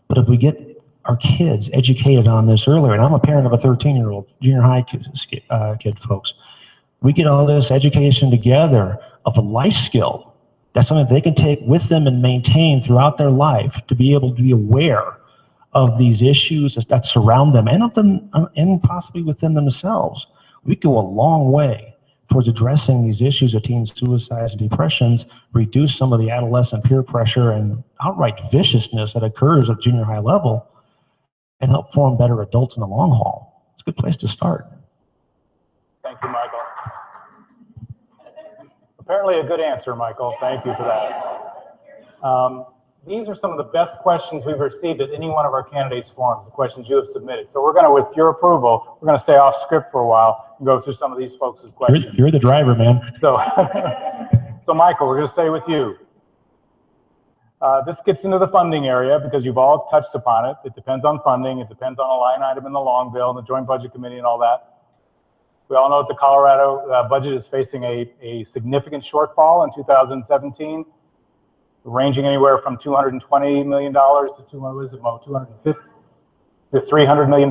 But if we get our kids educated on this earlier. And I'm a parent of a 13-year-old junior high kid, folks. We get all this education together of a life skill. That's something that they can take with them and maintain throughout their life to be able to be aware of these issues that surround them and of them and possibly within themselves. We go a long way towards addressing these issues of teen suicides and depressions, reduce some of the adolescent peer pressure and outright viciousness that occurs at junior high level, and help form better adults in the long haul. It's a good place to start. Thank you, Michael. Apparently a good answer, Michael. Thank you for that. These are some of the best questions we've received at any one of our candidates forums, the questions you have submitted. So we're going to, with your approval, we're going to stay off script for a while and go through some of these folks' questions. You're the driver, man. So, so Michael, we're going to stay with you. This gets into the funding area because you've all touched upon it. It depends on funding. It depends on a line item in the long bill and the Joint Budget Committee and all that. We all know that the Colorado budget is facing a significant shortfall in 2017, ranging anywhere from $220 million to $250 to $300 million.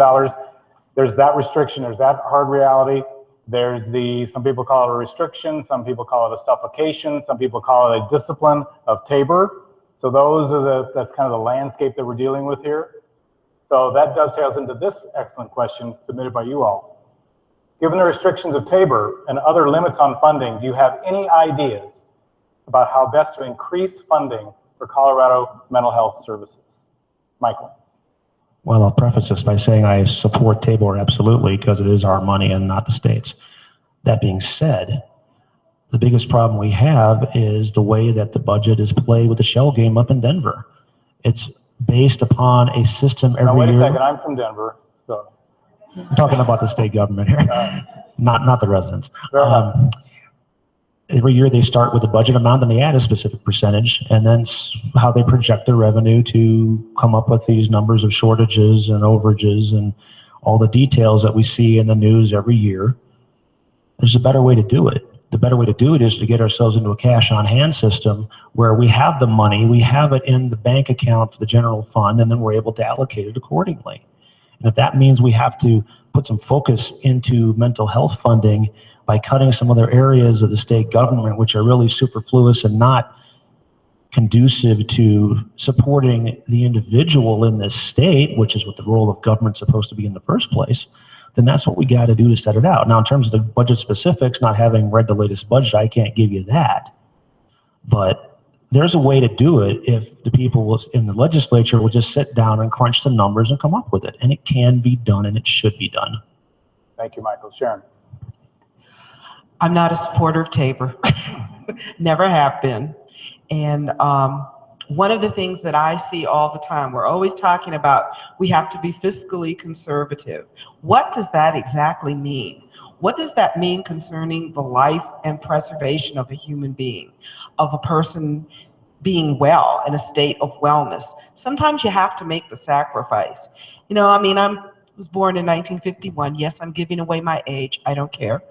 There's that restriction. There's that hard reality. There's some people call it a restriction. Some people call it a suffocation. Some people call it a discipline of Tabor. So that's kind of the landscape that we're dealing with here. So that dovetails into this excellent question submitted by you all. Given the restrictions of Tabor and other limits on funding, do you have any ideas about how best to increase funding for Colorado mental health services? Michael. Well, I'll preface this by saying I support Tabor absolutely because it is our money and not the state's. That being said, the biggest problem we have is the way that the budget is played with the shell game up in Denver. It's based upon a system every year. Now, wait a second, I'm from Denver, so. I'm talking about the state government here, not the residents. Every year they start with a budget amount and they add a specific percentage, and then how they project their revenue to come up with these numbers of shortages and overages and all the details that we see in the news every year. There's a better way to do it. The better way to do it is to get ourselves into a cash on hand system where we have the money, we have it in the bank account for the general fund, and then we're able to allocate it accordingly. And if that means we have to put some focus into mental health funding by cutting some other areas of the state government, which are really superfluous and not conducive to supporting the individual in this state, which is what the role of government's supposed to be in the first place, then that's what we got to do to set it out. Now, in terms of the budget specifics, not having read the latest budget, I can't give you that. But there's a way to do it if the people in the legislature will just sit down and crunch the numbers and come up with it. And it can be done, and it should be done. Thank you, Michael. Sharon. I'm not a supporter of Tabor. Never have been. And one of the things that I see all the time, we're always talking about we have to be fiscally conservative. What does that exactly mean? What does that mean concerning the life and preservation of a human being, of a person being well, in a state of wellness? Sometimes you have to make the sacrifice. You know, I mean, I was born in 1951. Yes, I'm giving away my age. I don't care.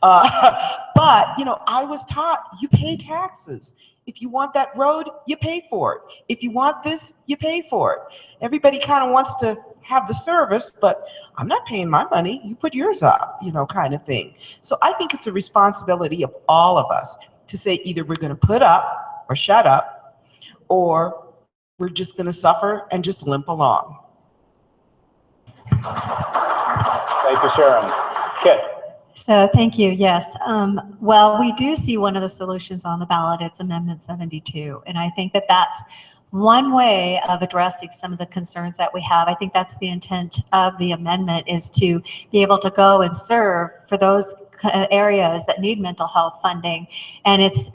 But, you know, I was taught you pay taxes. If you want that road, you pay for it. If you want this, you pay for it. Everybody kind of wants to have the service, but I'm not paying my money. You put yours up, you know, kind of thing. So I think it's a responsibility of all of us to say either we're going to put up or shut up, or we're just going to suffer and just limp along. Thank you, Sharon. Kit. So thank you. Yes. Well, we do see one of the solutions on the ballot. It's Amendment 72. And I think that that's one way of addressing some of the concerns that we have. I think that's the intent of the amendment, is to be able to go and serve for those areas that need mental health funding. And it's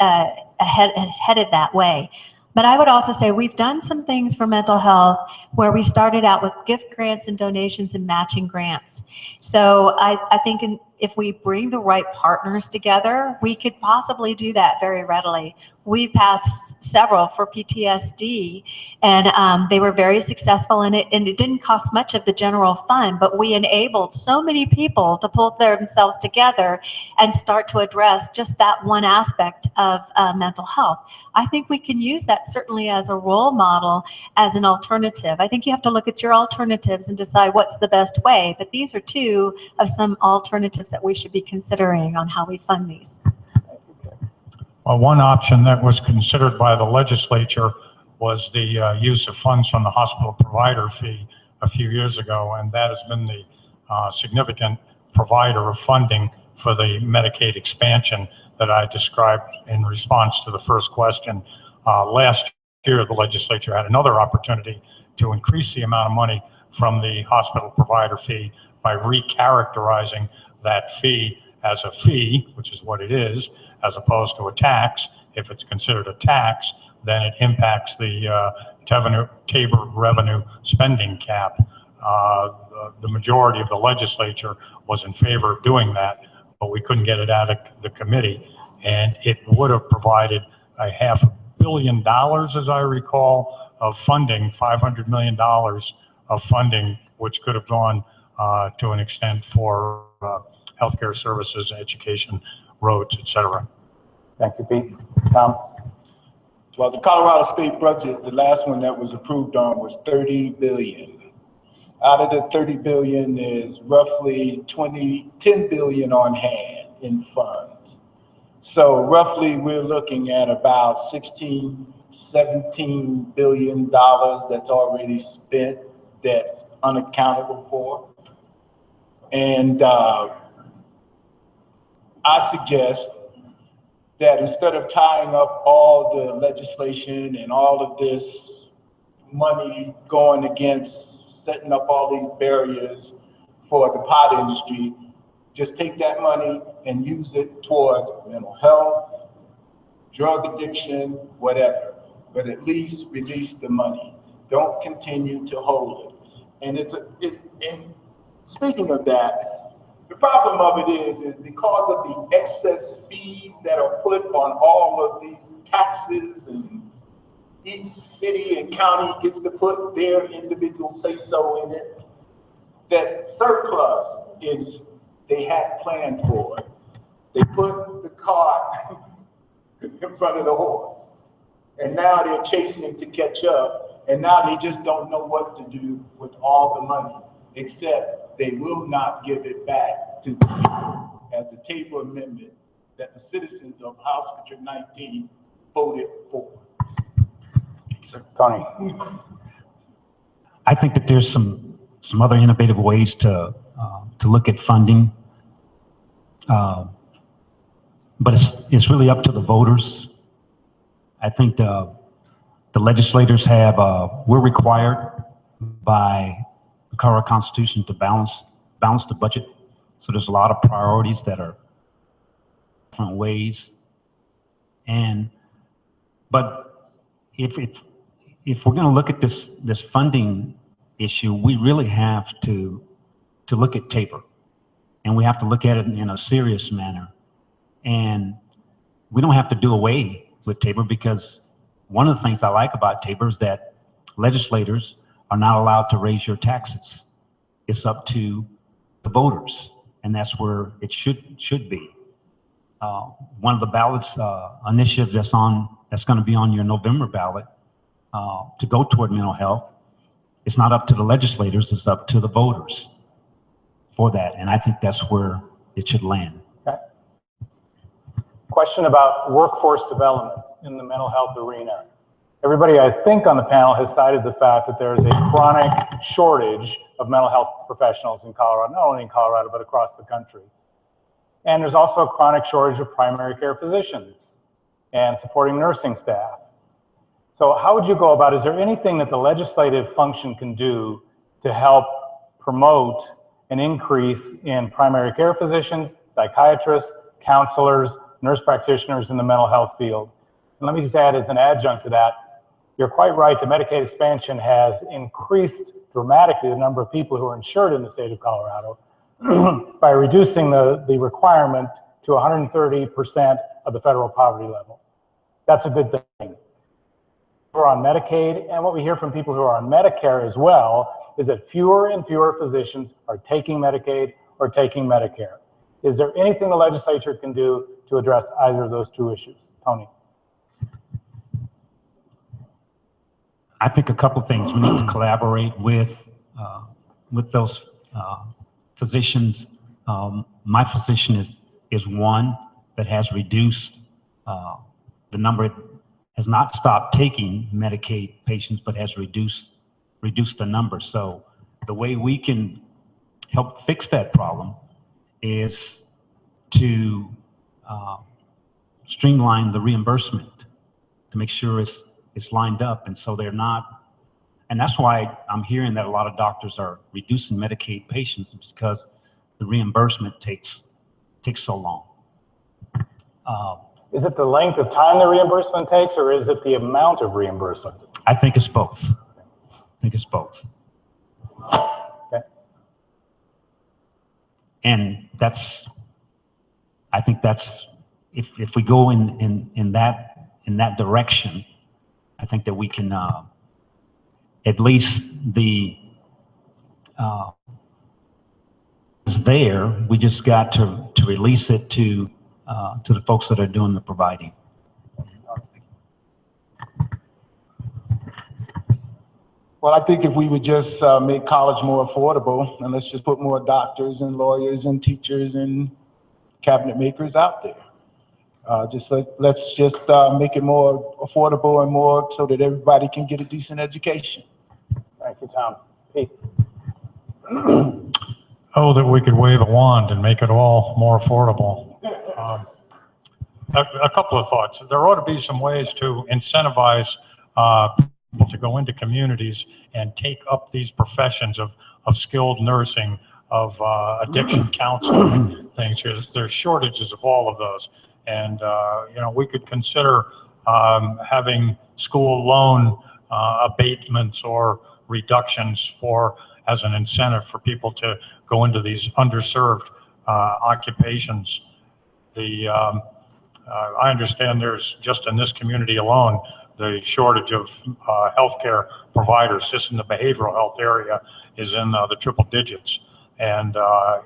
headed that way. But I would also say we've done some things for mental health where we started out with gift grants and donations and matching grants. So I think if we bring the right partners together, we could possibly do that very readily. We passed several for PTSD, and they were very successful in it, and it didn't cost much of the general fund, but we enabled so many people to pull themselves together and start to address just that one aspect of mental health. I think we can use that certainly as a role model, as an alternative. I think you have to look at your alternatives and decide what's the best way, but these are two of some alternatives that we should be considering on how we fund these. Well, one option that was considered by the legislature was the use of funds from the hospital provider fee a few years ago, and that has been the significant provider of funding for the Medicaid expansion that I described in response to the first question. Last year, the legislature had another opportunity to increase the amount of money from the hospital provider fee by recharacterizing that fee as a fee, which is what it is, as opposed to a tax. If it's considered a tax, then it impacts the TABOR revenue spending cap. The majority of the legislature was in favor of doing that, but we couldn't get it out of the committee. And it would have provided a $500 million, as I recall, of funding, $500 million of funding, which could have gone to an extent for healthcare services, education, roads, et cetera. Thank you, Pete. Tom? Well, the Colorado state budget, the last one that was approved on was $30 billion. Out of the $30 billion is roughly $10 billion on hand in funds. So roughly we're looking at about $17 billion that's already spent that's unaccountable for. And I suggest that instead of tying up all the legislation and all of this money going against setting up all these barriers for the pot industry, just take that money and use it towards mental health, drug addiction, whatever, but at least release the money. Don't continue to hold it. And speaking of that, the problem of it is because of the excess fees that are put on all of these taxes, and each city and county gets to put their individual say-so in it, that surplus is, they had planned for it. They put the cart in front of the horse, and now they're chasing to catch up, and now they just don't know what to do with all the money, except they will not give it back to the people as a TABOR amendment that the citizens of House District 19 voted for. Sir, Tony. I think that there's some other innovative ways to look at funding, but it's really up to the voters. I think the legislators have we're required by the Colorado Constitution to balance the budget. So there's a lot of priorities that are different ways. But if we're going to look at this funding issue, we really have to look at TABOR, and we have to look at it in a serious manner. And we don't have to do away with TABOR, because one of the things I like about TABOR is that legislators are not allowed to raise your taxes. It's up to the voters, and that's where it should be. One of the ballots initiatives that's going to be on your November ballot to go toward mental health, it's not up to the legislators, it's up to the voters for that, and I think that's where it should land. Okay. Question about workforce development in the mental health arena. Everybody, I think, on the panel has cited the fact that there is a chronic shortage of mental health professionals in Colorado, not only in Colorado, but across the country. And there's also a chronic shortage of primary care physicians and supporting nursing staff. So how would you go about, is there anything that the legislative function can do to help promote an increase in primary care physicians, psychiatrists, counselors, nurse practitioners in the mental health field? And let me just add as an adjunct to that, you're quite right, the Medicaid expansion has increased dramatically the number of people who are insured in the state of Colorado. by reducing the requirement to 130% of the federal poverty level. That's a good thing. We're on Medicaid, and what we hear from people who are on Medicare as well is that fewer and fewer physicians are taking Medicaid or taking Medicare. Is there anything the legislature can do to address either of those two issues? Tony. I think a couple things. We need to collaborate with those physicians. My physician is one that has reduced the number, has not stopped taking Medicaid patients, but has reduced the number. So the way we can help fix that problem is to streamline the reimbursement to make sure it's lined up, and so they're not. And that's why I'm hearing that a lot of doctors are reducing Medicaid patients, because the reimbursement takes so long. Is it the length of time the reimbursement takes, or is it the amount of reimbursement? I think it's both. Okay. And I think that's if we go in that direction, I think that we can at least is there. We just got to release it to the folks that are doing the providing. Well, I think if we would just make college more affordable, and let's just put more doctors and lawyers and teachers and cabinet makers out there. Let's just make it more affordable and more so that everybody can get a decent education. Thank you, Tom. Pete. Oh, that we could wave a wand and make it all more affordable. A couple of thoughts. There ought to be some ways to incentivize people to go into communities and take up these professions of skilled nursing, of addiction counseling, things. There's shortages of all of those. And, we could consider having school loan abatements or reductions as an incentive for people to go into these underserved occupations. I understand there's, just in this community alone, the shortage of healthcare providers just in the behavioral health area is in the triple digits. And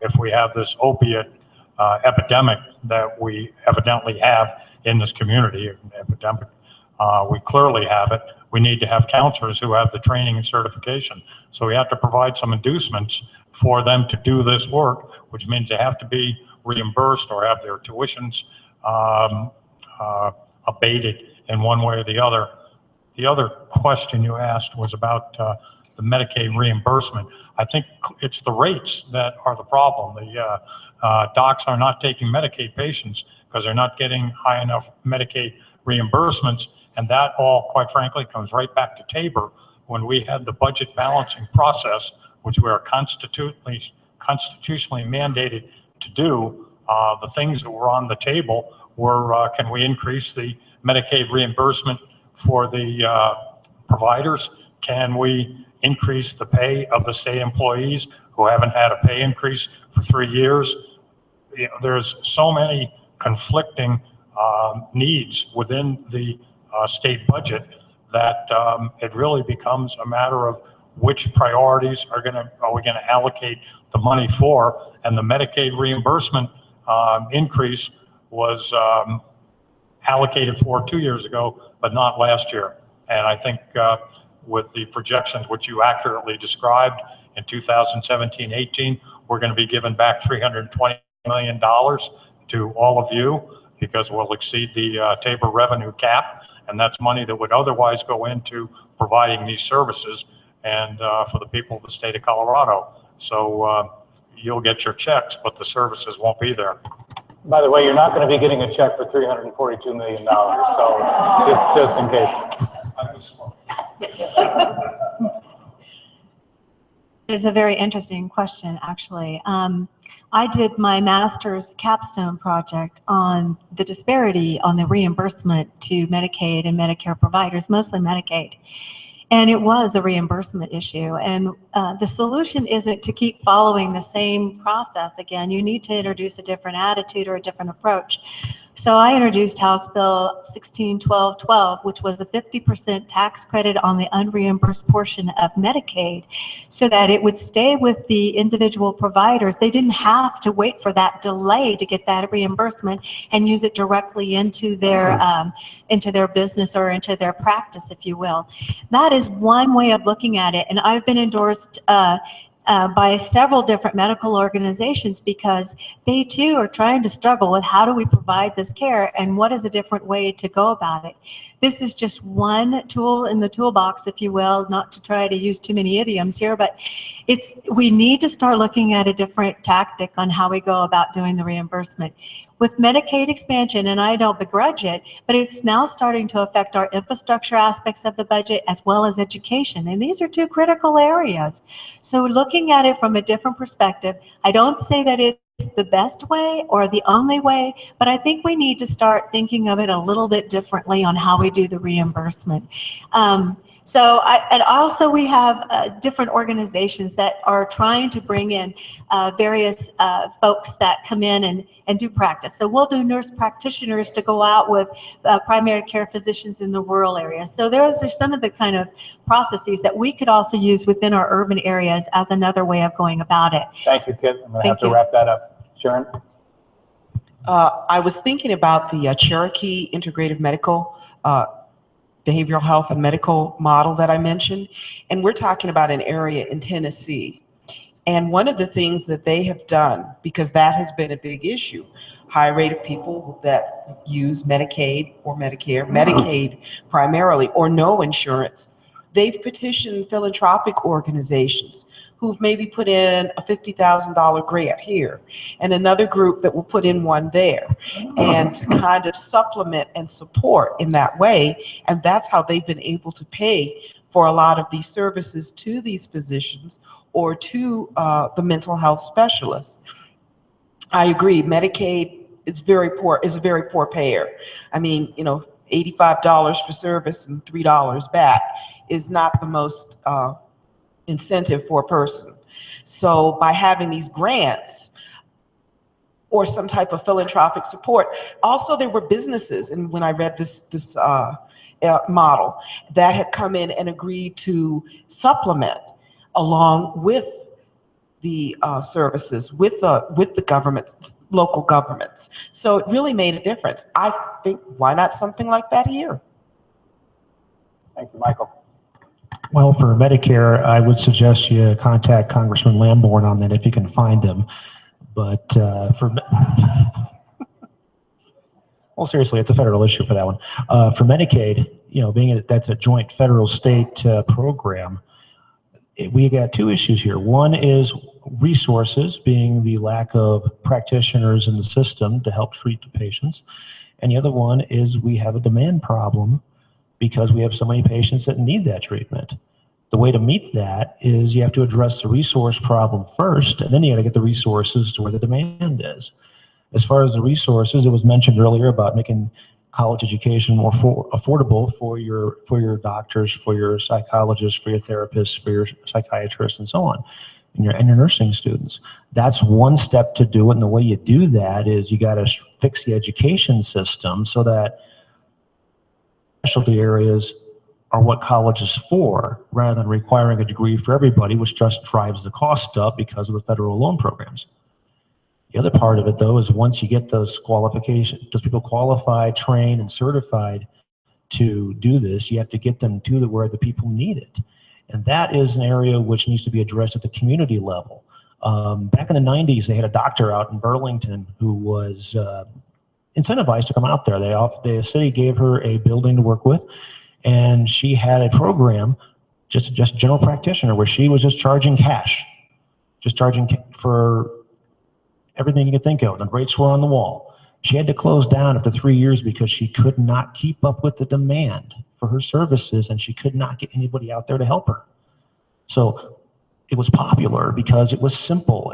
if we have this opiate epidemic that we evidently have in this community, we clearly have it. We need to have counselors who have the training and certification. So we have to provide some inducements for them to do this work, which means they have to be reimbursed or have their tuitions abated in one way or the other. The other question you asked was about the Medicaid reimbursement. I think it's the rates that are the problem. The docs are not taking Medicaid patients because they're not getting high enough Medicaid reimbursements, and that all, quite frankly, comes right back to Tabor when we had the budget balancing process, which we are constitutionally mandated to do. The things that were on the table were, can we increase the Medicaid reimbursement for the providers? Can we increase the pay of the state employees who haven't had a pay increase for 3 years? There's so many conflicting needs within the state budget that it really becomes a matter of which priorities are we going to allocate the money for. And the Medicaid reimbursement increase was allocated for 2 years ago, but not last year. And I think with the projections which you accurately described in 2017-18, we're going to be giving back $320 million to all of you because we'll exceed the Tabor revenue cap, and that's money that would otherwise go into providing these services and for the people of the state of Colorado. So you'll get your checks, but the services won't be there. By the way, you're not going to be getting a check for $342 million, so just in case. It's a very interesting question, actually. I did my master's capstone project on the disparity on the reimbursement to Medicaid and Medicare providers, mostly Medicaid. And it was the reimbursement issue. And the solution isn't to keep following the same process again. You need to introduce a different attitude or a different approach. So I introduced House Bill 161212, which was a 50% tax credit on the unreimbursed portion of Medicaid, so that it would stay with the individual providers. They didn't have to wait for that delay to get that reimbursement and use it directly into their business or into their practice, if you will. That is one way of looking at it, and I've been endorsed by several different medical organizations because they too are trying to struggle with how do we provide this care and what is a different way to go about it. This is just one tool in the toolbox, if you will, not to try to use too many idioms here, but we need to start looking at a different tactic on how we go about doing the reimbursement. With Medicaid expansion, and I don't begrudge it, but it's now starting to affect our infrastructure aspects of the budget as well as education. And these are two critical areas. So looking at it from a different perspective, I don't say that it's the best way or the only way, but I think we need to start thinking of it a little bit differently on how we do the reimbursement. And also we have different organizations that are trying to bring in various folks that come in and do practice. So we'll do nurse practitioners to go out with primary care physicians in the rural areas. So those are some of the kind of processes that we could also use within our urban areas as another way of going about it. Thank you, Kit. I'm going to have to wrap that up. Sharon? I was thinking about the Cherokee Integrative Medical behavioral health and medical model that I mentioned, and we're talking about an area in Tennessee. And one of the things that they have done, because that has been a big issue, high rate of people that use Medicaid or Medicare, Medicaid primarily, or no insurance, they've petitioned philanthropic organizations who've maybe put in a $50,000 grant here and another group that will put in one there, and to kind of supplement and support in that way. And that's how they've been able to pay for a lot of these services to these physicians or to the mental health specialists. I agree, Medicaid is a very poor payer. I mean, you know, $85 for service and $3 back is not the most incentive for a person. So by having these grants or some type of philanthropic support, also there were businesses, and when I read this model, that had come in and agreed to supplement along with the services, with the governments, local governments. So it really made a difference. I think, why not something like that here? Thank you, Michael. Well, for Medicare, I would suggest you contact Congressman Lamborn on that if you can find him. But well, seriously, it's a federal issue for that one. For Medicaid, you know, being that's a joint federal-state program, we got two issues here. One is resources, being the lack of practitioners in the system to help treat the patients. And the other one is we have a demand problem because we have so many patients that need that treatment. The way to meet that is you have to address the resource problem first, and then you got to get the resources to where the demand is. As far as the resources, it was mentioned earlier about making college education more affordable for your doctors, for your psychologists, for your therapists, for your psychiatrists, and so on, and your nursing students. That's one step to do it, and the way you do that is you got to fix the education system so that specialty areas are what college is for, rather than requiring a degree for everybody, which just drives the cost up because of the federal loan programs. The other part of it, though, is once you get those qualifications, those people qualified, trained, and certified to do this, you have to get them to where the people need it. And that is an area which needs to be addressed at the community level. Back in the 90s, they had a doctor out in Burlington who was incentivized to come out there. The city gave her a building to work with, and she had a program, just general practitioner, where she was just charging cash, just charging for everything you could think of. The rates were on the wall. She had to close down after 3 years because she could not keep up with the demand for her services, and she could not get anybody out there to help her. So it was popular because it was simple.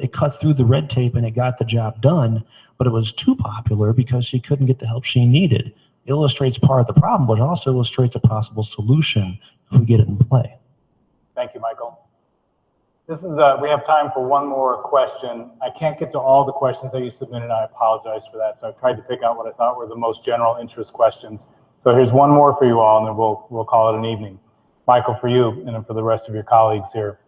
It cut through the red tape and it got the job done, but it was too popular because she couldn't get the help she needed. It illustrates part of the problem, but it also illustrates a possible solution if we get it in play. Thank you, Michael. This is, we have time for one more question. I can't get to all the questions that you submitted. I apologize for that. So I tried to pick out what I thought were the most general interest questions. So here's one more for you all, and then we'll call it an evening. Michael, for you, and then for the rest of your colleagues here.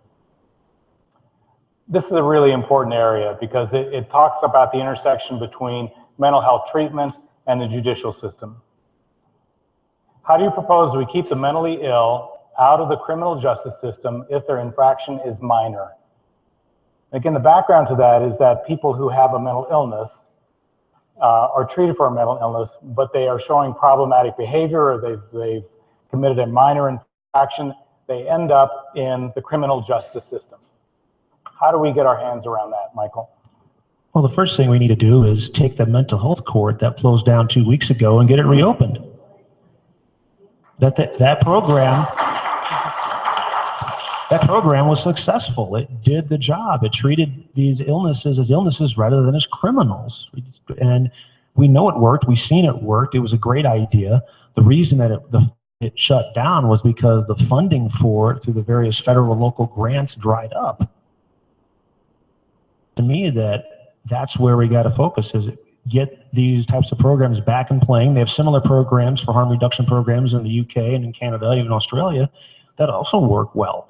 This is a really important area because it talks about the intersection between mental health treatment and the judicial system. How do you propose we keep the mentally ill out of the criminal justice system if their infraction is minor? Again, the background to that is that people who have a mental illness are treated for a mental illness, but they are showing problematic behavior, or they've committed a minor infraction, they end up in the criminal justice system. How do we get our hands around that, Michael? Well, the first thing we need to do is take the mental health court that closed down 2 weeks ago and get it reopened. That program was successful. It did the job. It treated these illnesses as illnesses rather than as criminals. And we know it worked. We've seen it worked. It was a great idea. The reason that it shut down was because the funding for it through the various federal and local grants dried up. To me, that's where we got to focus, is get these types of programs back and playing. They have similar programs for harm reduction programs in the UK and in Canada, even Australia, that also work well.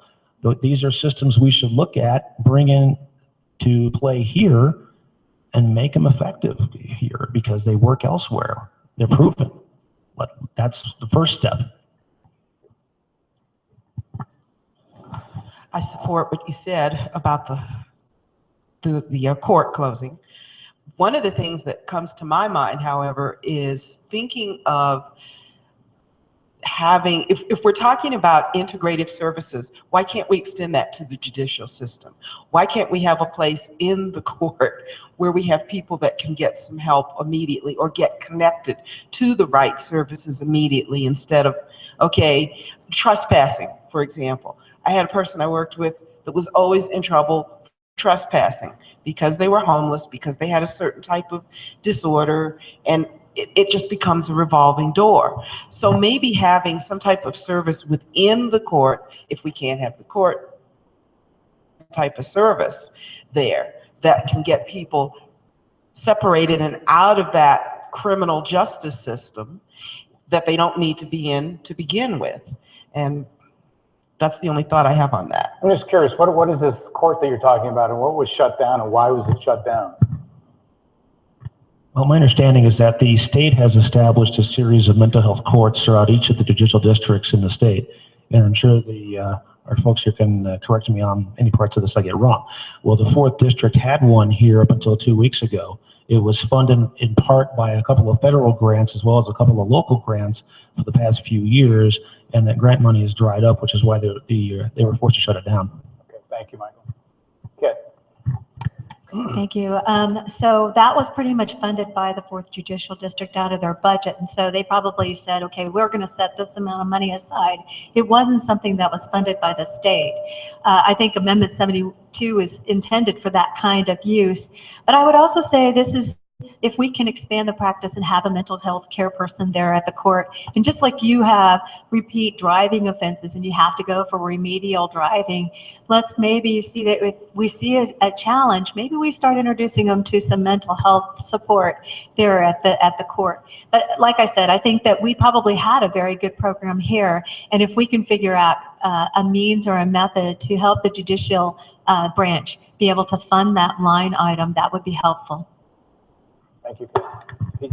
These are systems we should look at, bring in to play here, and make them effective here because they work elsewhere. They're proven. But that's the first step. I support what you said about the court closing. One of the things that comes to my mind, however, is thinking of having, if we're talking about integrative services, why can't we extend that to the judicial system? Why can't we have a place in the court where we have people that can get some help immediately or get connected to the right services immediately instead of, okay, trespassing, for example. I had a person I worked with that was always in trouble trespassing because they were homeless, because they had a certain type of disorder, and it just becomes a revolving door. So maybe having some type of service within the court, if we can't have the court type of service there, that can get people separated and out of that criminal justice system that they don't need to be in to begin with. And that's the only thought I have on that. I'm just curious, what is this court that you're talking about, and what was shut down, and why was it shut down? Well, my understanding is that the state has established a series of mental health courts throughout each of the judicial districts in the state. And I'm sure our folks here can correct me on any parts of this I get wrong. Well, the 4th District had one here up until 2 weeks ago. It was funded in part by a couple of federal grants as well as a couple of local grants for the past few years, and that grant money has dried up, which is why they were forced to shut it down. Okay, thank you, Michael. Kit. Thank you. So that was pretty much funded by the 4th Judicial District out of their budget. And so they probably said, okay, we're going to set this amount of money aside. It wasn't something that was funded by the state. I think Amendment 72 is intended for that kind of use. But I would also say this is, if we can expand the practice and have a mental health care person there at the court, and just like you have repeat driving offenses and you have to go for remedial driving, let's maybe see that if we see a challenge, maybe we start introducing them to some mental health support there at the court. But like I said, I think that we probably had a very good program here, and if we can figure out a means or a method to help the judicial branch be able to fund that line item, that would be helpful. Thank you, Pete.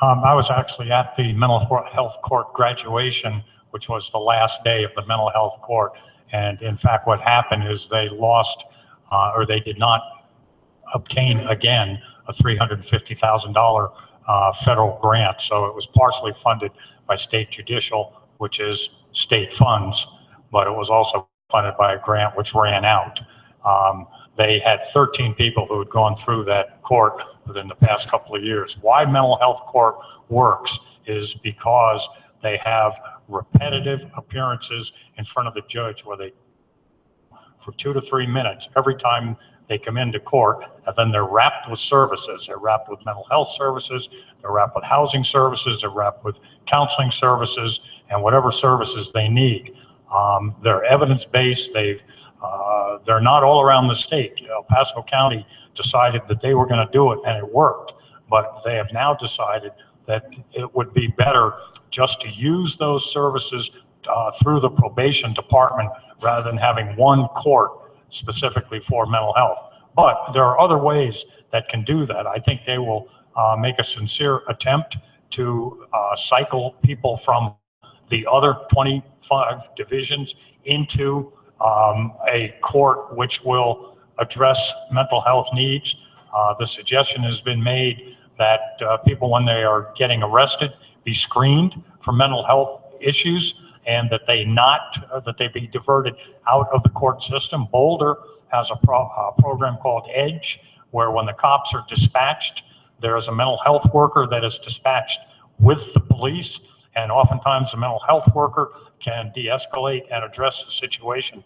I was actually at the mental health court graduation, which was the last day of the mental health court. And in fact, what happened is they lost, or they did not obtain again a $350,000 federal grant. So it was partially funded by state judicial, which is state funds, but it was also funded by a grant which ran out. They had 13 people who had gone through that court within the past couple of years. Why mental health court works is because they have repetitive appearances in front of the judge where they, for 2 to 3 minutes, every time They come into court, and then they're wrapped with services. They're wrapped with mental health services, they're wrapped with housing services, they're wrapped with counseling services, and whatever services they need. They're evidence-based. They're not all around the state. El Paso County decided that they were going to do it, and it worked. But they have now decided that it would be better just to use those services through the probation department rather than having one court specifically for mental health. But there are other ways that can do that. I think they will make a sincere attempt to cycle people from the other 25 divisions into a court which will address mental health needs. The suggestion has been made that people, when they are getting arrested, be screened for mental health issues, and that they be diverted out of the court system. Boulder has a program called EDGE, where when the cops are dispatched, there is a mental health worker that is dispatched with the police, and oftentimes the mental health worker can de-escalate and address the situation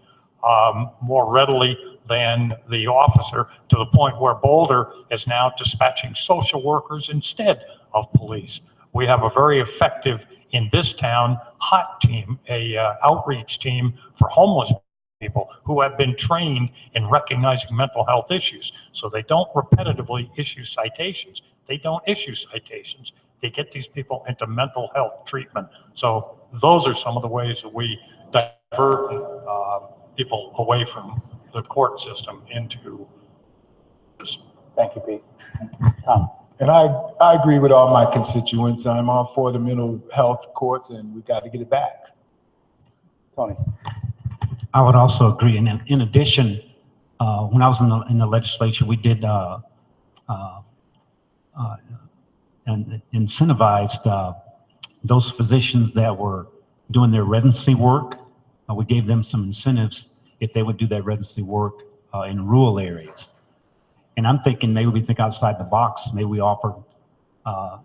more readily than the officer, to the point where Boulder is now dispatching social workers instead of police. We have a very effective, in this town, HOT team, a outreach team for homeless people who have been trained in recognizing mental health issues. So they don't repetitively issue citations. They don't issue citations. They get these people into mental health treatment. So those are some of the ways that we divert people away from the court system into this. Thank you, Pete. Tom. And I agree with all my constituents. I'm all for the mental health courts, and we got to get it back. Tony. I would also agree. And in addition, when I was in the legislature, we did and incentivized those physicians that were doing their residency work. We gave them some incentives if they would do their residency work in rural areas. And I'm thinking maybe we think outside the box. Maybe we offer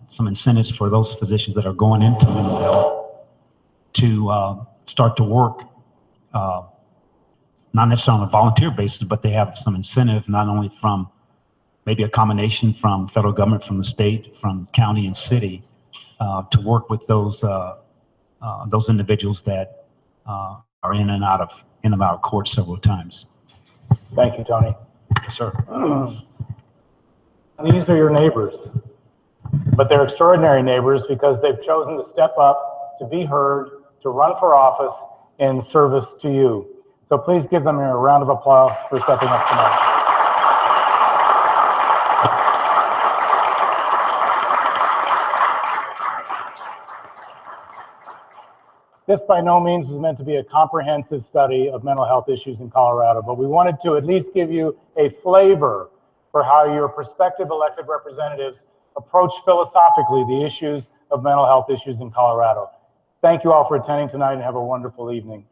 some incentives for those physicians that are going into mental health to start to work, not necessarily on a volunteer basis, but they have some incentive, not only from maybe a combination from federal government, from the state, from county and city, to work with those individuals that are in and out of court several times. Thank you, Tony. Yes, sir. These are your neighbors, but they're extraordinary neighbors because they've chosen to step up, to be heard, to run for office in service to you. So please give them a round of applause for stepping up tonight. This by no means is meant to be a comprehensive study of mental health issues in Colorado, but we wanted to at least give you a flavor for how your prospective elected representatives approach philosophically the issues of mental health issues in Colorado. Thank you all for attending tonight and have a wonderful evening.